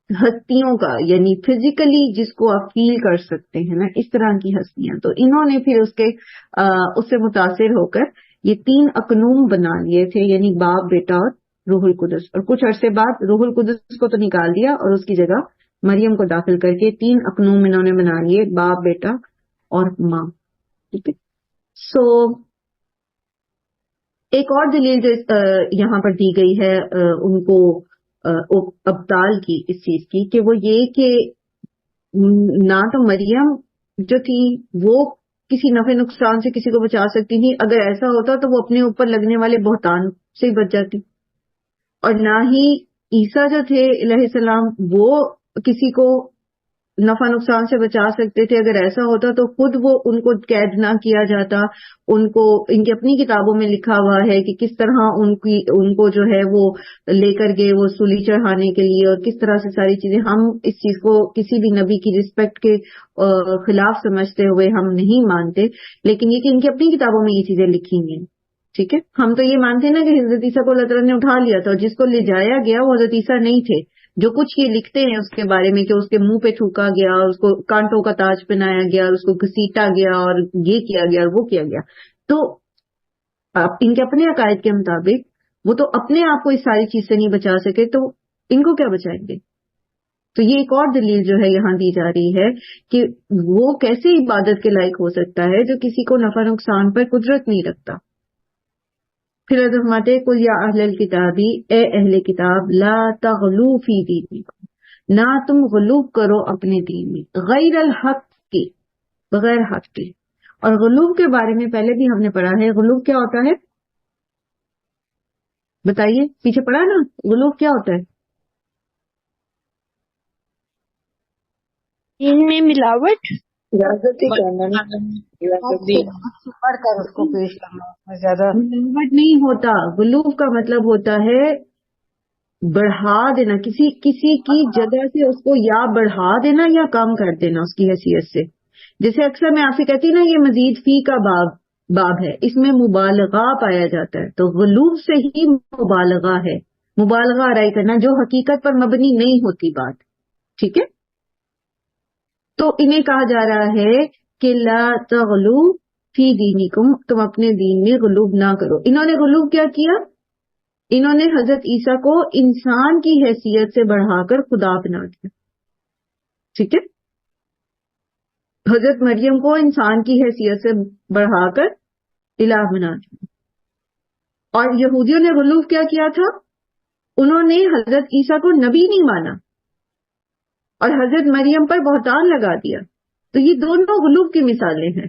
ہستیوں کا، یعنی فزیکلی جس کو آپ فیل کر سکتے ہیں نا، اس طرح کی ہستیاں. تو انہوں نے پھر اس سے متاثر ہو کر یہ 3 اقنوم بنا لیے تھے، یعنی باپ، بیٹا اور روح القدس. اور کچھ عرصے بعد روح القدس کو تو نکال دیا اور اس کی جگہ مریم کو داخل کر کے 3 اقنوم انہوں نے بنا لیے، باپ، بیٹا اور ماں. ٹھیک ہے. سو ایک اور دلیل جو یہاں پر دی گئی ہے ان کو ابطال کی اس چیز کی، کہ وہ یہ کہ نہ تو مریم جو تھی وہ کسی نفع نقصان سے کسی کو بچا سکتی تھی، اگر ایسا ہوتا تو وہ اپنے اوپر لگنے والے بہتان سے بچ جاتی، اور نہ ہی عیسیٰ جو تھے علیہ السلام وہ کسی کو نفع نقصان سے بچا سکتے تھے. اگر ایسا ہوتا تو خود وہ ان کو قید نہ کیا جاتا. ان کی اپنی کتابوں میں لکھا ہوا ہے کہ کس طرح ان کو جو ہے وہ لے کر گئے وہ سولی چڑھانے کے لیے، اور کس طرح سے ساری چیزیں. ہم اس چیز کو کسی بھی نبی کی رسپیکٹ کے خلاف سمجھتے ہوئے ہم نہیں مانتے، لیکن یہ کہ ان کی اپنی کتابوں میں یہ چیزیں لکھی ہیں. ٹھیک ہے. ہم تو یہ مانتے ہیں نا کہ حضرت عیسیٰ کو اللہ تعالیٰ نے اٹھا لیا تھا، اور جس کو لے جایا گیا وہ حضرت عیسیٰ نہیں تھے. جو کچھ یہ لکھتے ہیں اس کے بارے میں کہ اس کے منہ پہ تھوکا گیا، اور اس کو کانٹوں کا تاج پہنایا گیا، اور اس کو گھسیٹا گیا، اور یہ کیا گیا اور وہ کیا گیا، تو ان کے اپنے عقائد کے مطابق وہ تو اپنے آپ کو اس ساری چیز سے نہیں بچا سکے، تو ان کو کیا بچائیں گے. تو یہ ایک اور دلیل جو ہے یہاں دی جا رہی ہے کہ وہ کیسے عبادت کے لائق ہو سکتا ہے جو کسی کو نفع نقصان پر قدرت نہیں رکھتا. پھر حضرت فرماتے قل یا اہل الکتابی، اے اہل کتاب، لا تغلو فی دینکم، نہ تم غلو کرو اپنے دین میں، غیر الحق کی، بغیر حق کے. اور غلو کے بارے میں پہلے بھی ہم نے پڑھا ہے. غلو کیا ہوتا ہے بتائیے، پیچھے پڑھا نا غلو کیا ہوتا ہے. ان میں ملاوٹ اجازت ہی کرنا پڑھ کر اس کو پیش کرنا ہے زیادہ ملاوٹ نہیں ہوتا. غلوف کا مطلب ہوتا ہے بڑھا دینا، کسی کی جگہ سے اس کو یا بڑھا دینا یا کم کر دینا اس کی حیثیت سے. جیسے اکثر میں آپ سے کہتی نا یہ مزید فی کا باب ہے، اس میں مبالغہ پایا جاتا ہے، تو غلوف سے ہی مبالغہ ہے. مبالغہ آرائی کرنا جو حقیقت پر مبنی نہیں ہوتی بات. ٹھیک ہے، تو انہیں کہا جا رہا ہے کہ لا تغلو فی دینکم، تم اپنے دین میں غلوب نہ کرو. انہوں نے غلوب کیا کیا؟ انہوں نے حضرت عیسیٰ کو انسان کی حیثیت سے بڑھا کر خدا بنا دیا. ٹھیک ہے، حضرت مریم کو انسان کی حیثیت سے بڑھا کر الہ بنا دیا. اور یہودیوں نے غلوب کیا کیا تھا؟ انہوں نے حضرت عیسیٰ کو نبی نہیں مانا اور حضرت مریم پر بہتان لگا دیا. تو یہ دونوں غلوب کی مثالیں ہیں.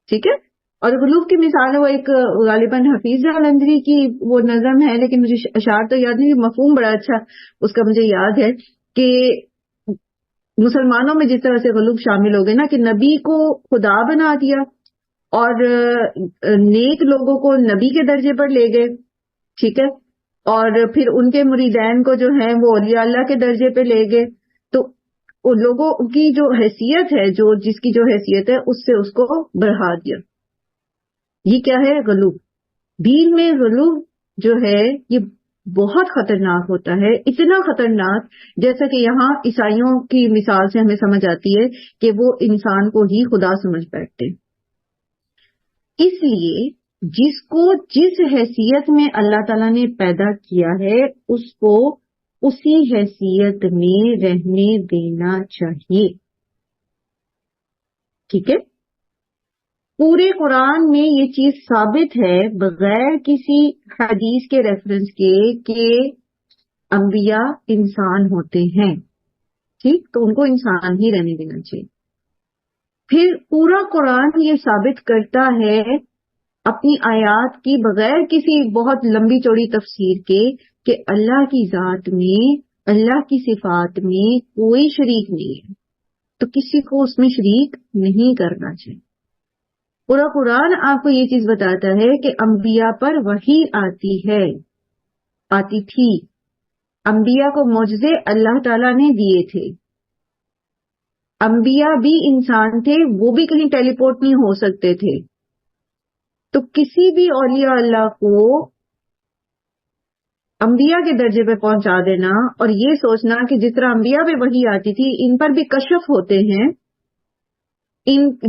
ٹھیک ہے، اور غلوب کی مثال ہے وہ ایک غالباً حفیظ جالندھری کی وہ نظم ہے، لیکن مجھے اشعار تو یاد نہیں، مفہوم بڑا اچھا اس کا مجھے یاد ہے کہ مسلمانوں میں جس طرح سے غلوب شامل ہو گئے نا کہ نبی کو خدا بنا دیا اور نیک لوگوں کو نبی کے درجے پر لے گئے. ٹھیک ہے، اور پھر ان کے مریدین کو جو ہیں وہ اولیاء اللہ کے درجے پہ لے گئے. تو ان لوگوں کی جو حیثیت ہے، جو جس کی جو حیثیت ہے اس سے اس کو بڑھا دیا. یہ کیا ہے؟ غلوب. دین میں غلوب جو ہے یہ بہت خطرناک ہوتا ہے، اتنا خطرناک جیسا کہ یہاں عیسائیوں کی مثال سے ہمیں سمجھ آتی ہے کہ وہ انسان کو ہی خدا سمجھ بیٹھتے. اس لیے جس کو جس حیثیت میں اللہ تعالیٰ نے پیدا کیا ہے اس کو اسی حیثیت میں رہنے دینا چاہیے. ٹھیک ہے، پورے قرآن میں یہ چیز ثابت ہے بغیر کسی حدیث کے ریفرنس کے کہ انبیاء انسان ہوتے ہیں. ٹھیک، تو ان کو انسان ہی رہنے دینا چاہیے. پھر پورا قرآن یہ ثابت کرتا ہے اپنی آیات کی بغیر کسی بہت لمبی چوڑی تفسیر کے کہ اللہ کی ذات میں، اللہ کی صفات میں کوئی شریک نہیں ہے، تو کسی کو اس میں شریک نہیں کرنا چاہیے. پورا قرآن آپ کو یہ چیز بتاتا ہے کہ انبیاء پر وحی آتی تھی. انبیاء کو معجزے اللہ تعالیٰ نے دیے تھے. انبیاء بھی انسان تھے، وہ بھی کہیں ٹیلی پورٹ نہیں ہو سکتے تھے. تو کسی بھی اولیاء اللہ کو انبیاء کے درجے پہ پہنچا دینا اور یہ سوچنا کہ جس طرح انبیاء پہ وحی آتی تھی ان پر بھی کشف ہوتے ہیں،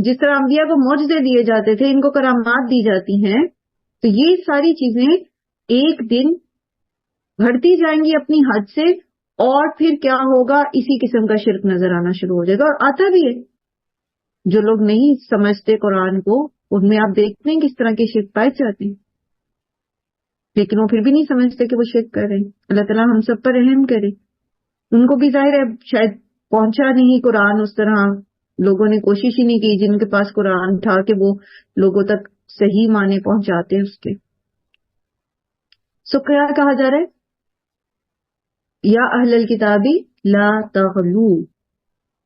جس طرح انبیاء کو معجزے دیے جاتے تھے ان کو کرامات دی جاتی ہیں، تو یہ ساری چیزیں ایک دن بڑھتی جائیں گی اپنی حد سے، اور پھر کیا ہوگا؟ اسی قسم کا شرک نظر آنا شروع ہو جائے گا. اور آتا بھی ہے. جو لوگ نہیں سمجھتے قرآن کو ان میں آپ دیکھتے ہیں کس طرح کے شرک پائے جاتے ہیں، لیکن وہ پھر بھی نہیں سمجھتے کہ وہ شرک کر رہے ہیں. اللہ تعالیٰ ہم سب پر رحم کرے. ان کو بھی ظاہر ہے شاید پہنچا نہیں قرآن اس طرح، لوگوں نے کوشش ہی نہیں کی جن کے پاس قرآن تھا کہ وہ لوگوں تک صحیح معنی پہنچاتے ہیں اس کے. سو کیا کہا جا رہا ہے؟ یا اہل الکتابی لا تغلو،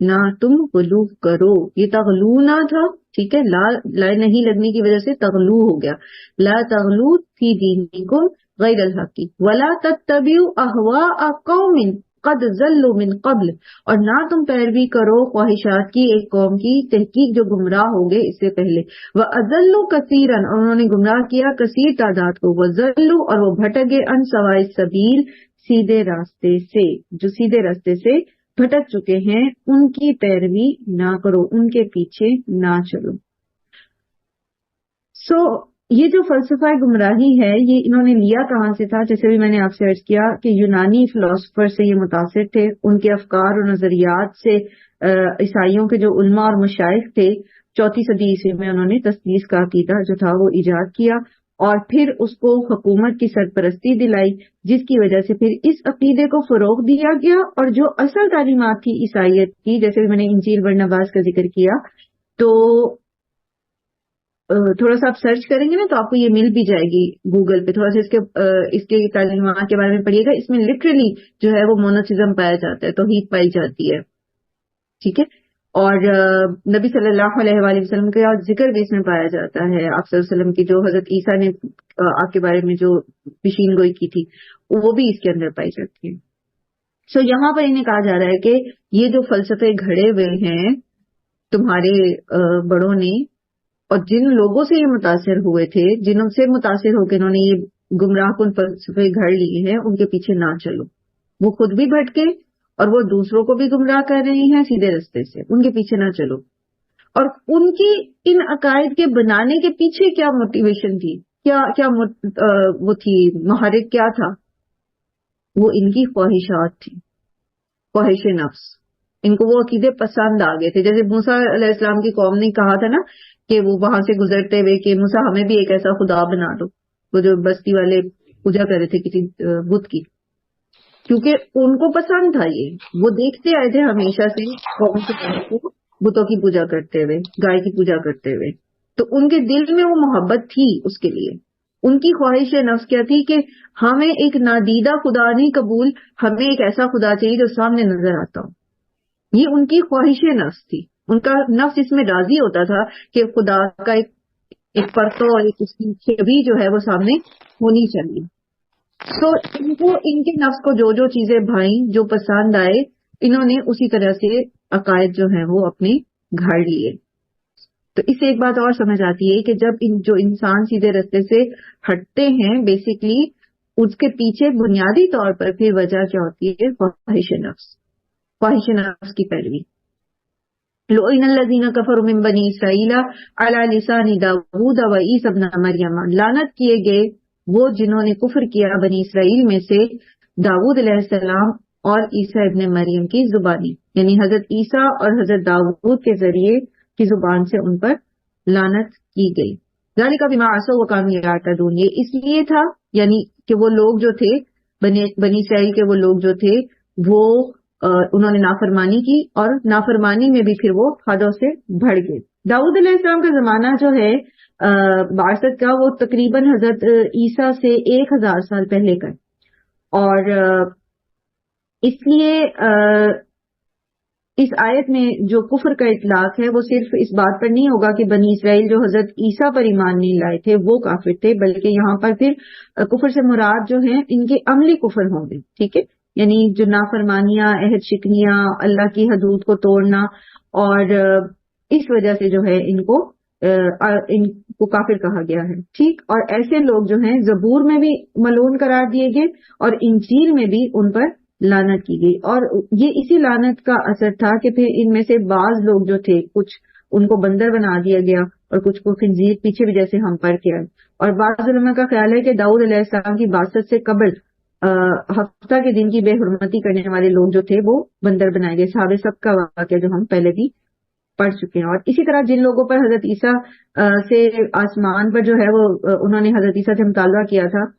نہ تم غلو کرو. یہ تغلو نہ تھا، ٹھیک ہے، لا نہیں لگنے کی وجہ سے تغلو ہو گیا. لا تغلو فی دینکم غیر الحق ولا تتبعوا اہواء قوم قد ضلوا من قبل، اور نہ تم پیروی کرو خواہشات کی ایک قوم کی تحقیق جو گمراہ ہو گئے اس سے پہلے. وَأَضَلُّوا كَثِيرًا، اور انہوں نے گمراہ کیا کثیر تعداد کو. وَضَلُّوا، اور وہ بھٹک گئے، عن سواء السبیل، سیدھے راستے سے، جو سیدھے راستے سے بھٹک چکے ہیں ان کی پیروی نہ کرو، ان کے پیچھے نہ چلو. سو یہ جو فلسفہ گمراہی ہے یہ انہوں نے لیا کہاں سے تھا؟ جیسے بھی میں نے آپ سے عرض کیا کہ یونانی فلاسفر سے یہ متاثر تھے، ان کے افکار اور نظریات سے عیسائیوں کے جو علماء اور مشائخ تھے 4 صدی عیسوی میں انہوں نے تسلیس کا عقیدہ جو تھا وہ ایجاد کیا اور پھر اس کو حکومت کی سرپرستی دلائی، جس کی وجہ سے پھر اس عقیدے کو فروغ دیا گیا. اور جو اصل تعلیمات تھی عیسائیت کی، جیسے بھی میں نے انجیل برناباس کا ذکر کیا، تو تھوڑا سا آپ سرچ کریں گے نا تو آپ کو یہ مل بھی جائے گی گوگل پہ، تھوڑا سا اس کے تعلیمات کے بارے میں پڑھیے گا. اس میں لٹرلی جو ہے وہ مونوتھزم پایا جاتا ہے، توحید پائی جاتی ہے. ٹھیک ہے، اور نبی صلی اللہ علیہ وآلہ وسلم کا ذکر بھی اس میں پایا جاتا ہے. آپ صلی اللہ علیہ وسلم کی جو حضرت عیسیٰ نے آپ کے بارے میں جو پیشین گوئی کی تھی وہ بھی اس کے اندر پائی جاتی ہے. سو یہاں پر انہیں کہا جا رہا ہے کہ یہ جو فلسفے گھڑے ہوئے ہیں تمہارے بڑوں نے، اور جن لوگوں سے یہ متاثر ہوئے تھے، جنوں سے متاثر ہو کے انہوں نے یہ گمراہ کن فلسفے گھڑ لیے ہیں، ان کے پیچھے نہ چلو. وہ خود بھی بھٹکے اور وہ دوسروں کو بھی گمراہ کر رہے ہیں سیدھے رستے سے، ان کے پیچھے نہ چلو. اور ان کی ان عقائد کے بنانے کے پیچھے کیا موٹیویشن تھی، کیا وہ تھی، محرک کیا تھا؟ وہ ان کی خواہشات تھی، خواہش نفس. ان کو وہ عقیدے پسند آ گئے تھے. جیسے موسیٰ علیہ السلام کی قوم نے کہا تھا نا کہ وہ وہاں سے گزرتے ہوئے کہ موسیٰ ہمیں بھی ایک ایسا خدا بنا دو، وہ جو بستی والے پوجا کر رہے تھے کسی بت کی، کیونکہ ان کو پسند تھا. یہ وہ دیکھتے آئے تھے ہمیشہ سے قوم سے بتوں کی پوجا کرتے ہوئے، گائے کی پوجا کرتے ہوئے. تو ان کے دل میں وہ محبت تھی اس کے لیے. ان کی خواہش نفس کیا تھی کہ ہمیں ایک نادیدہ خدا نہیں قبول، ہمیں ایک ایسا خدا چاہیے جو سامنے نظر آتا ہو. یہ ان کی خواہش نفس تھی. ان کا نفس اس میں راضی ہوتا تھا کہ خدا کا ایک پرتو اور ایک اس کی چھوی جو ہے وہ سامنے ہونی چاہیے. تو ان کو ان کے نفس کو جو جو چیزیں بھائیں، جو پسند آئے، انہوں نے اسی طرح سے عقائد جو ہیں وہ اپنے گھڑ لیے. تو اس سے ایک بات اور سمجھ آتی ہے کہ جب جو انسان سیدھے رستے سے ہٹتے ہیں، بیسیکلی اس کے پیچھے بنیادی طور پر پھر وجہ کیا ہوتی ہے؟ خواہش نفس، خواہش نفس کی پیروی. لعن الذین کفروا من بنی اسرائیل علی لسان داؤد و عیسی ابن مریم، لعنت کیے گئے وہ جنہوں نے کفر کیا بنی اسرائیل میں سے داؤد علیہ السلام اور عیسیٰ ابن مریم کی زبانی، یعنی حضرت عیسیٰ اور حضرت داؤد کے ذریعے کی زبان سے ان پر لعنت کی گئی. ذالک بما عصوا وکانوا یعتدون، یہ اس لیے تھا یعنی کہ وہ لوگ جو تھے بنی اسرائیل کے، وہ لوگ جو تھے وہ انہوں نے نافرمانی کی، اور نافرمانی میں بھی پھر وہ حدوں سے بڑھ گئے. داؤد علیہ السلام کا زمانہ جو ہے بعثت کا، وہ تقریباً حضرت عیسیٰ سے 1000 سال پہلے کا، اور اس لیے اس آیت میں جو کفر کا اطلاق ہے وہ صرف اس بات پر نہیں ہوگا کہ بنی اسرائیل جو حضرت عیسیٰ پر ایمان نہیں لائے تھے وہ کافر تھے، بلکہ یہاں پر پھر کفر سے مراد جو ہیں ان کے عملی کفر ہوں گے. ٹھیک ہے، یعنی جو نافرمانیاں، عہد شکنیاں، اللہ کی حدود کو توڑنا، اور اس وجہ سے جو ہے ان کو کافر کہا گیا ہے. ٹھیک، اور ایسے لوگ جو ہیں زبور میں بھی ملعون قرار دیے گئے اور انجیل میں بھی ان پر لعنت کی گئی. اور یہ اسی لعنت کا اثر تھا کہ پھر ان میں سے بعض لوگ جو تھے کچھ ان کو بندر بنا دیا گیا اور کچھ کو خنزیر، پیچھے بھی جیسے ہم پڑھ کے آئے. اور بعض علماء کا خیال ہے کہ داؤد علیہ السلام کی بعثت سے قبل ہفتہ کے دن کی بے حرمتی کرنے والے لوگ جو تھے وہ بندر بنائے گئے. صحابہ سب کا واقعہ جو ہم پہلے بھی پڑھ چکے ہیں. اور اسی طرح جن لوگوں پر حضرت عیسیٰ سے آسمان پر جو ہے وہ انہوں نے حضرت عیسیٰ سے مطالبہ کیا تھا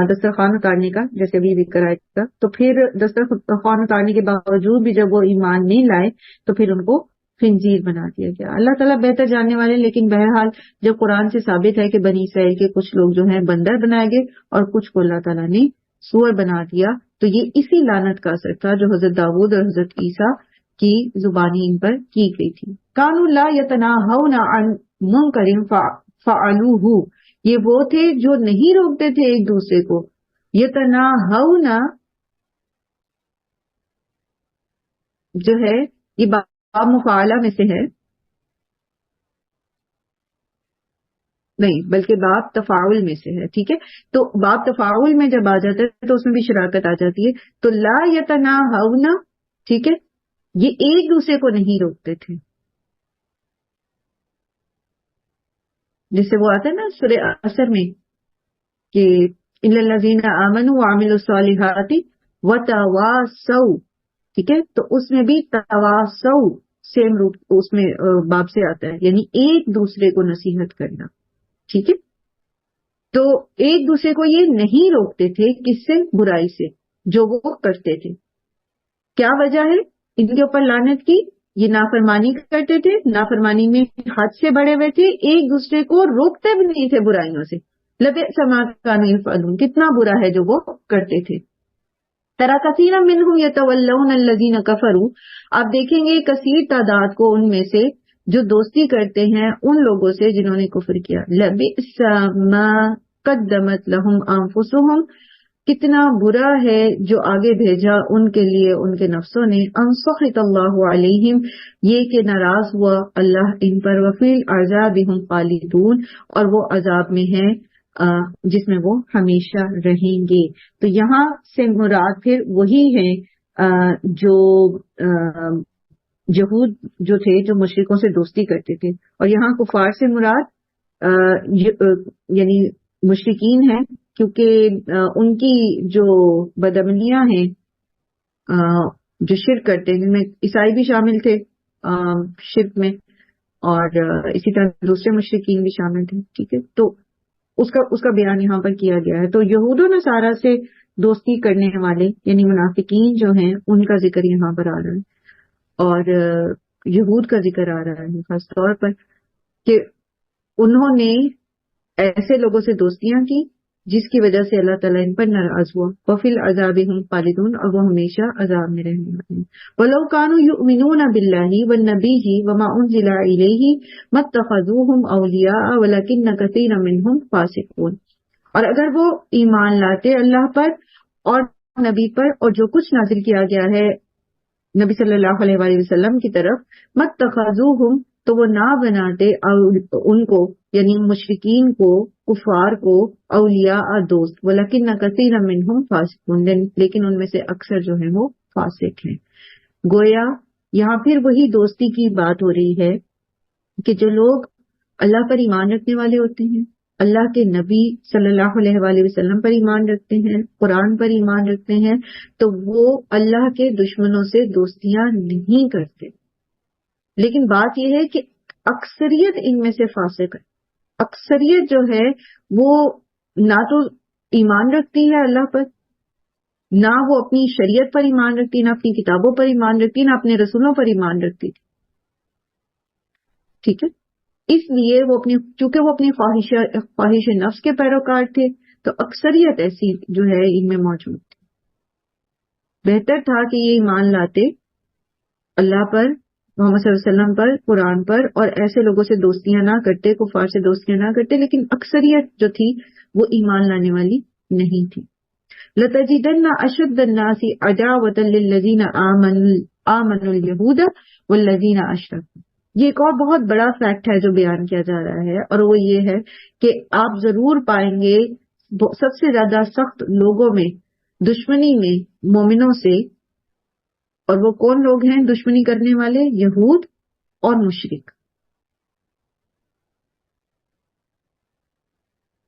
دسترخوان اتارنے کا، جیسے بھی ذکر آیا تھا، تو پھر دسترخوان اتارنے کے باوجود بھی جب وہ ایمان نہیں لائے تو پھر ان کو خنزیر بنا دیا گیا. اللہ تعالیٰ بہتر جاننے والے. لیکن بہرحال جب قرآن سے ثابت ہے کہ بنی اسرائیل کے کچھ لوگ جو ہیں بندر بنائے گئے اور کچھ کو اللہ تعالیٰ نے سور بنا دیا، تو یہ اسی لعنت کا اثر تھا جو حضرت داؤد اور حضرت عیسیٰ کی زبانی ان پر کی گئی تھی. کانوا لا یتناہون عن منکر فعلوہ، یہ وہ تھے جو نہیں روکتے تھے ایک دوسرے کو. یتناہون جو ہے یہ باب مفعلہ میں سے ہے، نہیں بلکہ باب تفاعل میں سے ہے. ٹھیک ہے، تو باب تفاعل میں جب آ جاتا ہے تو اس میں بھی شراکت آ جاتی ہے. تو لا یتناہون، ٹھیک ہے، یہ ایک دوسرے کو نہیں روکتے تھے. جس سے وہ آتا ہے نا سورہ عصر میں کہ الا الذین آمنوا وعملوا الصالحات وتواصوا، ٹھیک ہے، تو اس میں بھی تواصوا سیم روٹ اس میں باب سے آتا ہے، یعنی ایک دوسرے کو نصیحت کرنا. ٹھیک ہے، تو ایک دوسرے کو یہ نہیں روکتے تھے کس سے؟ برائی سے جو وہ کرتے تھے. کیا وجہ ہے ان کے اوپر لعنت کی؟ یہ نافرمانی کرتے تھے، نافرمانی میں حد سے بڑے ہوئے تھے، ایک دوسرے کو روکتے بھی نہیں تھے برائیوں سے. لبئس ما کانوا یفعلون، کتنا برا ہے جو وہ کرتے تھے. ترى كثيرا منهم يتولون الذين كفروا، آپ دیکھیں گے کثیر تعداد کو ان میں سے جو دوستی کرتے ہیں ان لوگوں سے جنہوں نے کفر کیا. لبئس ما قدمت لهم انفسهم، کتنا برا ہے جو آگے بھیجا ان کے لیے ان کے نفسوں نے. ان سخط اللہ علیہم، یہ کہ ناراض ہوا اللہ ان پر. وفی العذاب هم خالدون، اور وہ عذاب میں ہیں جس میں وہ ہمیشہ رہیں گے. تو یہاں سے مراد پھر وہی ہیں جو یہود جو تھے جو مشرکوں سے دوستی کرتے تھے، اور یہاں کفار سے مراد یعنی مشرکین ہیں، کیونکہ ان کی جو بدعملیاں ہیں جو شرک کرتے ہیں، جن میں عیسائی بھی شامل تھے شرک میں، اور اسی طرح دوسرے مشرکین بھی شامل تھے. ٹھیک ہے، تو اس کا بیان یہاں پر کیا گیا ہے. تو یہود و نصارہ سے دوستی کرنے والے یعنی منافقین جو ہیں ان کا ذکر یہاں پر آ رہا ہے، اور یہود کا ذکر آ رہا ہے خاص طور پر کہ انہوں نے ایسے لوگوں سے دوستیاں کی جس کی وجہ سے اللہ تعالیٰ ان پر ناراض ہوا. وفی العذاب هم خالدون، اور وہ ہمیشہ عذاب میں رہنے والے ہیں. وَلَوْ كَانُوا يُؤْمِنُونَ بِاللَّهِ وَالنَّبِيِّ وَمَا أُنزِلَ إِلَيْهِ مَا اتَّخَذُوهُمْ أَوْلِيَاءَ وَلَكِنَّ كَثِيرًا مِّنْهُمْ فَاسِقُونَ، اور اگر وہ ایمان لاتے اللہ پر اور نبی پر اور جو کچھ نازل کیا گیا ہے نبی صلی اللہ علیہ وآلہ وسلم کی طرف، مَا اتَّخَذُوهُمْ، تو وہ نہ بناتے ان کو یعنی مشرکین کو، کفار کو، اولیاء دوست. وَلَكِنَّ كَثِيرًا مِّنْهُمْ فَاسِقُونَ، لیکن ان میں سے اکثر جو ہیں وہ فاسق ہیں. گویا یہاں پھر وہی دوستی کی بات ہو رہی ہے کہ جو لوگ اللہ پر ایمان رکھنے والے ہوتے ہیں، اللہ کے نبی صلی اللہ علیہ وآلہ وسلم پر ایمان رکھتے ہیں، قرآن پر ایمان رکھتے ہیں، تو وہ اللہ کے دشمنوں سے دوستیاں نہیں کرتے. لیکن بات یہ ہے کہ اکثریت ان میں سے فاسق ہے. اکثریت جو ہے وہ نہ تو ایمان رکھتی ہے اللہ پر، نہ وہ اپنی شریعت پر ایمان رکھتی، نہ اپنی کتابوں پر ایمان رکھتی، نہ اپنے رسولوں پر ایمان رکھتی. ٹھیک ہے، اس لیے چونکہ وہ اپنی خواہش نفس کے پیروکار تھے، تو اکثریت ایسی جو ہے ان میں موجود تھی. بہتر تھا کہ یہ ایمان لاتے اللہ پر، محمد صلی اللہ علیہ وسلم پر، قرآن پر، اور ایسے لوگوں سے دوستیاں نہ کرتے، کفار سے دوستیاں نہ کرتے. لیکن اکثریت جو تھی وہ ایمان لانے والی نہیں تھی. لَتَجِدَنَّ أَشَدَّ النَّاسِ عَدَاوَةً لِلَّذِينَ آمَنُوا الْيَهُودَ وَالَّذِينَ أَشْرَكُوا. یہ ایک اور بہت بڑا فیکٹ ہے جو بیان کیا جا رہا ہے، اور وہ یہ ہے کہ آپ ضرور پائیں گے سب سے زیادہ سخت لوگوں میں دشمنی میں مومنوں سے. اور وہ کون لوگ ہیں دشمنی کرنے والے؟ یہود اور مشرک.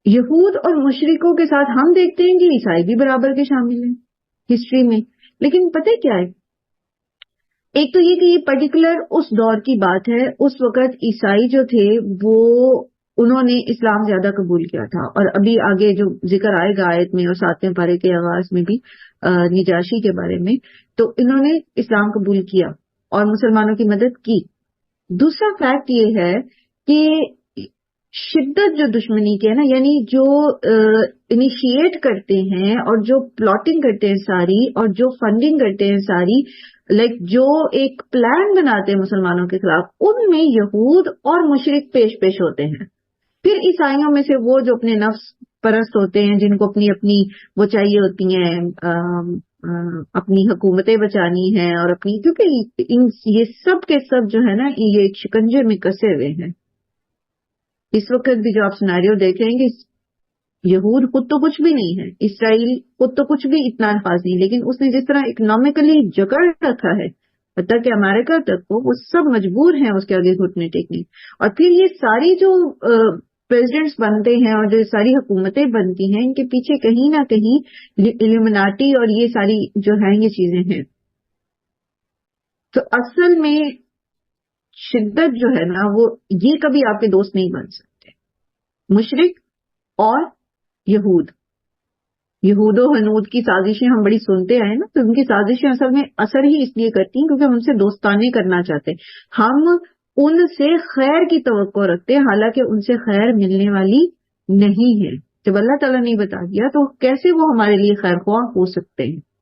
یہود اور مشرکوں کے ساتھ ہم دیکھتے ہیں کہ عیسائی بھی برابر کے شامل ہیں ہسٹری میں. لیکن پتہ کیا ہے، ایک تو یہ کہ یہ پرٹیکولر اس دور کی بات ہے. اس وقت عیسائی جو تھے وہ انہوں نے اسلام زیادہ قبول کیا تھا، اور ابھی آگے جو ذکر آئے گا آیت میں اور 7ویں پارے کے آغاز میں بھی نجاشی کے بارے میں، تو انہوں نے اسلام قبول کیا اور مسلمانوں کی مدد کی. دوسرا فیکٹ یہ ہے کہ شدت جو دشمنی کے ہے نا، یعنی جو انیشیٹ کرتے ہیں اور جو پلاٹنگ کرتے ہیں ساری، اور جو فنڈنگ کرتے ہیں ساری، جو ایک پلان بناتے ہیں مسلمانوں کے خلاف، ان میں یہود اور مشرک پیش ہوتے ہیں. پھر عیسائیوں میں سے وہ جو اپنے نفس پرست ہوتے ہیں، جن کو اپنی وہ چاہیے ہوتی ہیں، اپنی حکومتیں بچانی ہیں، اور کیونکہ یہ سب کے سب جو ہے نا یہ ایک شکنجے میں کسے ہوئے ہیں. اس وقت بھی جو آپ سیناریو دیکھیں گے، یہود خود تو کچھ بھی نہیں ہے، اسرائیل خود تو کچھ بھی اتنا الفاظ نہیں، لیکن اس نے جس طرح اکنامکلی جکڑ رکھا ہے حتیٰ کہ امریکہ تک کو، وہ سب مجبور ہیں اس کے آگے گھٹنے ٹیکنے. اور پھر یہ ساری جو پریزیڈنٹس بنتے ہیں اور جو ساری حکومتیں بنتی ہیں، ان کے پیچھے کہیں نہ کہیں الومناٹی اور یہ ساری جو ہیں یہ چیزیں ہیں. تو اصل میں شدت جو ہے نا وہ یہ کبھی آپ کے دوست نہیں بن سکتے. مشرک اور یہود و ہنود کی سازشیں ہم بڑی سنتے آئے نا، تو ان کی سازشیں اصل میں اثر ہی اس لیے کرتی ہیں کیونکہ ہم ان سے دوستانے کرنا چاہتے ہیں. ہم ان سے خیر کی توقع رکھتے ہیں، حالانکہ ان سے خیر ملنے والی نہیں ہے. جب اللہ تعالیٰ نے بتا دیا تو کیسے وہ ہمارے لیے خیر خواہ ہو سکتے ہیں؟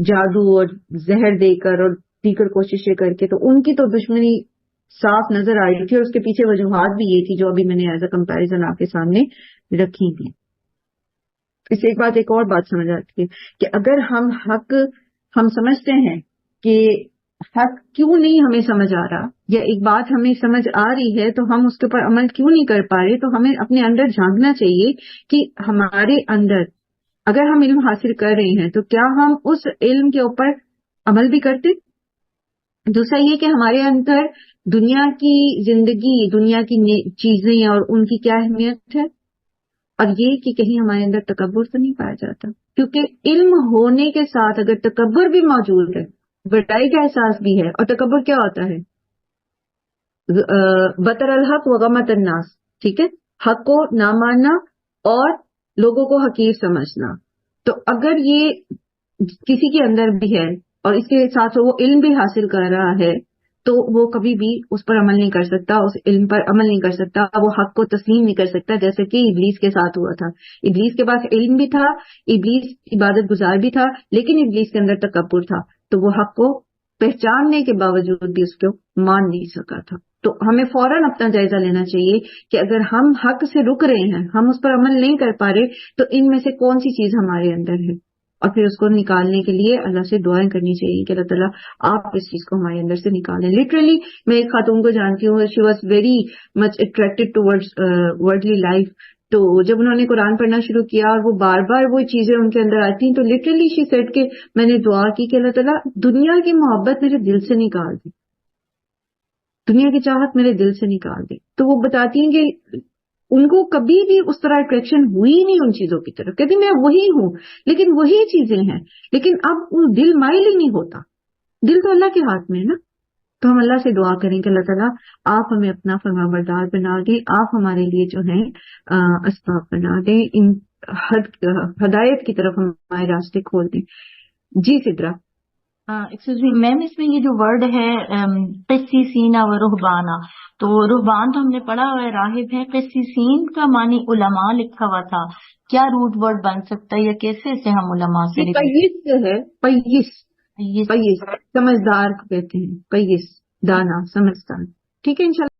جادو اور زہر دے کر اور دیگر کوششیں کر کے، تو ان کی تو دشمنی صاف نظر آئی تھی، اور اس کے پیچھے وجوہات بھی یہ تھی جو ابھی میں نے ایز اے کمپیریزن آپ کے سامنے رکھی تھی۔ اس سے ایک اور بات سمجھ آتی ہے کہ اگر ہم سمجھتے ہیں کہ حق کیوں نہیں ہمیں سمجھ آ رہا، یا ایک بات ہمیں سمجھ آ رہی ہے تو ہم اس کے اوپر عمل کیوں نہیں کر پا رہے، تو ہمیں اپنے اندر جھانکنا چاہیے کہ ہمارے اندر اگر ہم علم حاصل کر رہے ہیں تو کیا ہم اس علم کے اوپر عمل بھی کرتے۔ دوسرا یہ کہ ہمارے اندر دنیا کی زندگی، دنیا کی چیزیں اور ان کی کیا اہمیت ہے، اور یہ کہ کہیں ہمارے اندر تکبر تو نہیں پایا جاتا، کیونکہ علم ہونے کے ساتھ اگر تکبر بھی موجود ہے، بڑائی کا احساس بھی ہے، اور تکبر کیا ہوتا ہے؟ بطر الحق وغمت الناس، ٹھیک ہے، حق کو نہ ماننا اور لوگوں کو حقیر سمجھنا۔ تو اگر یہ کسی کے اندر بھی ہے اور اس کے ساتھ وہ علم بھی حاصل کر رہا ہے، تو وہ کبھی بھی اس پر عمل نہیں کر سکتا، اس علم پر عمل نہیں کر سکتا، وہ حق کو تسلیم نہیں کر سکتا، جیسے کہ ابلیس کے ساتھ ہوا تھا۔ ابلیس کے پاس علم بھی تھا، ابلیس عبادت گزار بھی تھا، لیکن ابلیس کے اندر تکبر تھا، تو وہ حق کو پہچاننے کے باوجود بھی اس کو مان نہیں سکا تھا۔ تو ہمیں فوراً اپنا جائزہ لینا چاہیے کہ اگر ہم حق سے رک رہے ہیں، ہم اس پر عمل نہیں کر پا رہے، تو ان میں سے کون سی چیز ہمارے اندر ہے، اور پھر اس کو نکالنے کے لیے اللہ سے دعائیں کرنی چاہیے کہ اللہ تعالیٰ آپ اس چیز کو ہمارے اندر سے نکالیں۔ لٹرلی میں ایک خاتون کو جانتی ہوں، she was very much attracted towards worldly life, تو جب انہوں نے قرآن پڑھنا شروع کیا اور وہ بار بار وہ چیزیں ان کے اندر آتی ہیں، تو لٹرلی شی سیڈ کہ میں نے دعا کی کہ اللہ تعالیٰ دنیا کی محبت میرے دل سے نکال دے، دنیا کی چاہت میرے دل سے نکال دے۔ تو وہ بتاتی ہیں کہ ان کو کبھی بھی اس طرح اٹریکشن ہوئی نہیں ان چیزوں کی طرف، کہتی میں وہی ہوں لیکن وہی چیزیں ہیں، لیکن اب وہ دل مائل ہی نہیں ہوتا، دل تو اللہ کے ہاتھ میں ہے نا۔ تو ہم اللہ سے دعا کریں کہ اللہ تعالیٰ آپ ہمیں اپنا فرمانبردار بنا دیں، آپ ہمارے لیے جو ہے اسباب بنا دیں، ان ہدایت کی طرف ہمارے راستے کھول دیں۔ جی سدرا۔ ایکسکیوز می میم، اس میں یہ جو ورڈ ہے قسیسینا و رہبانا، تو رہبان تو ہم نے پڑھا ہوا ہے راہب ہے، قسیسین کا معنی علماء لکھا ہوا تھا، کیا روٹ ورڈ بن سکتا ہے یا کیسے اسے ہم علماء سے قیس جو ہے، قیس سمجھدار کو کہتے ہیں، قیس دانا سمجھدار، ٹھیک ہے انشاءاللہ۔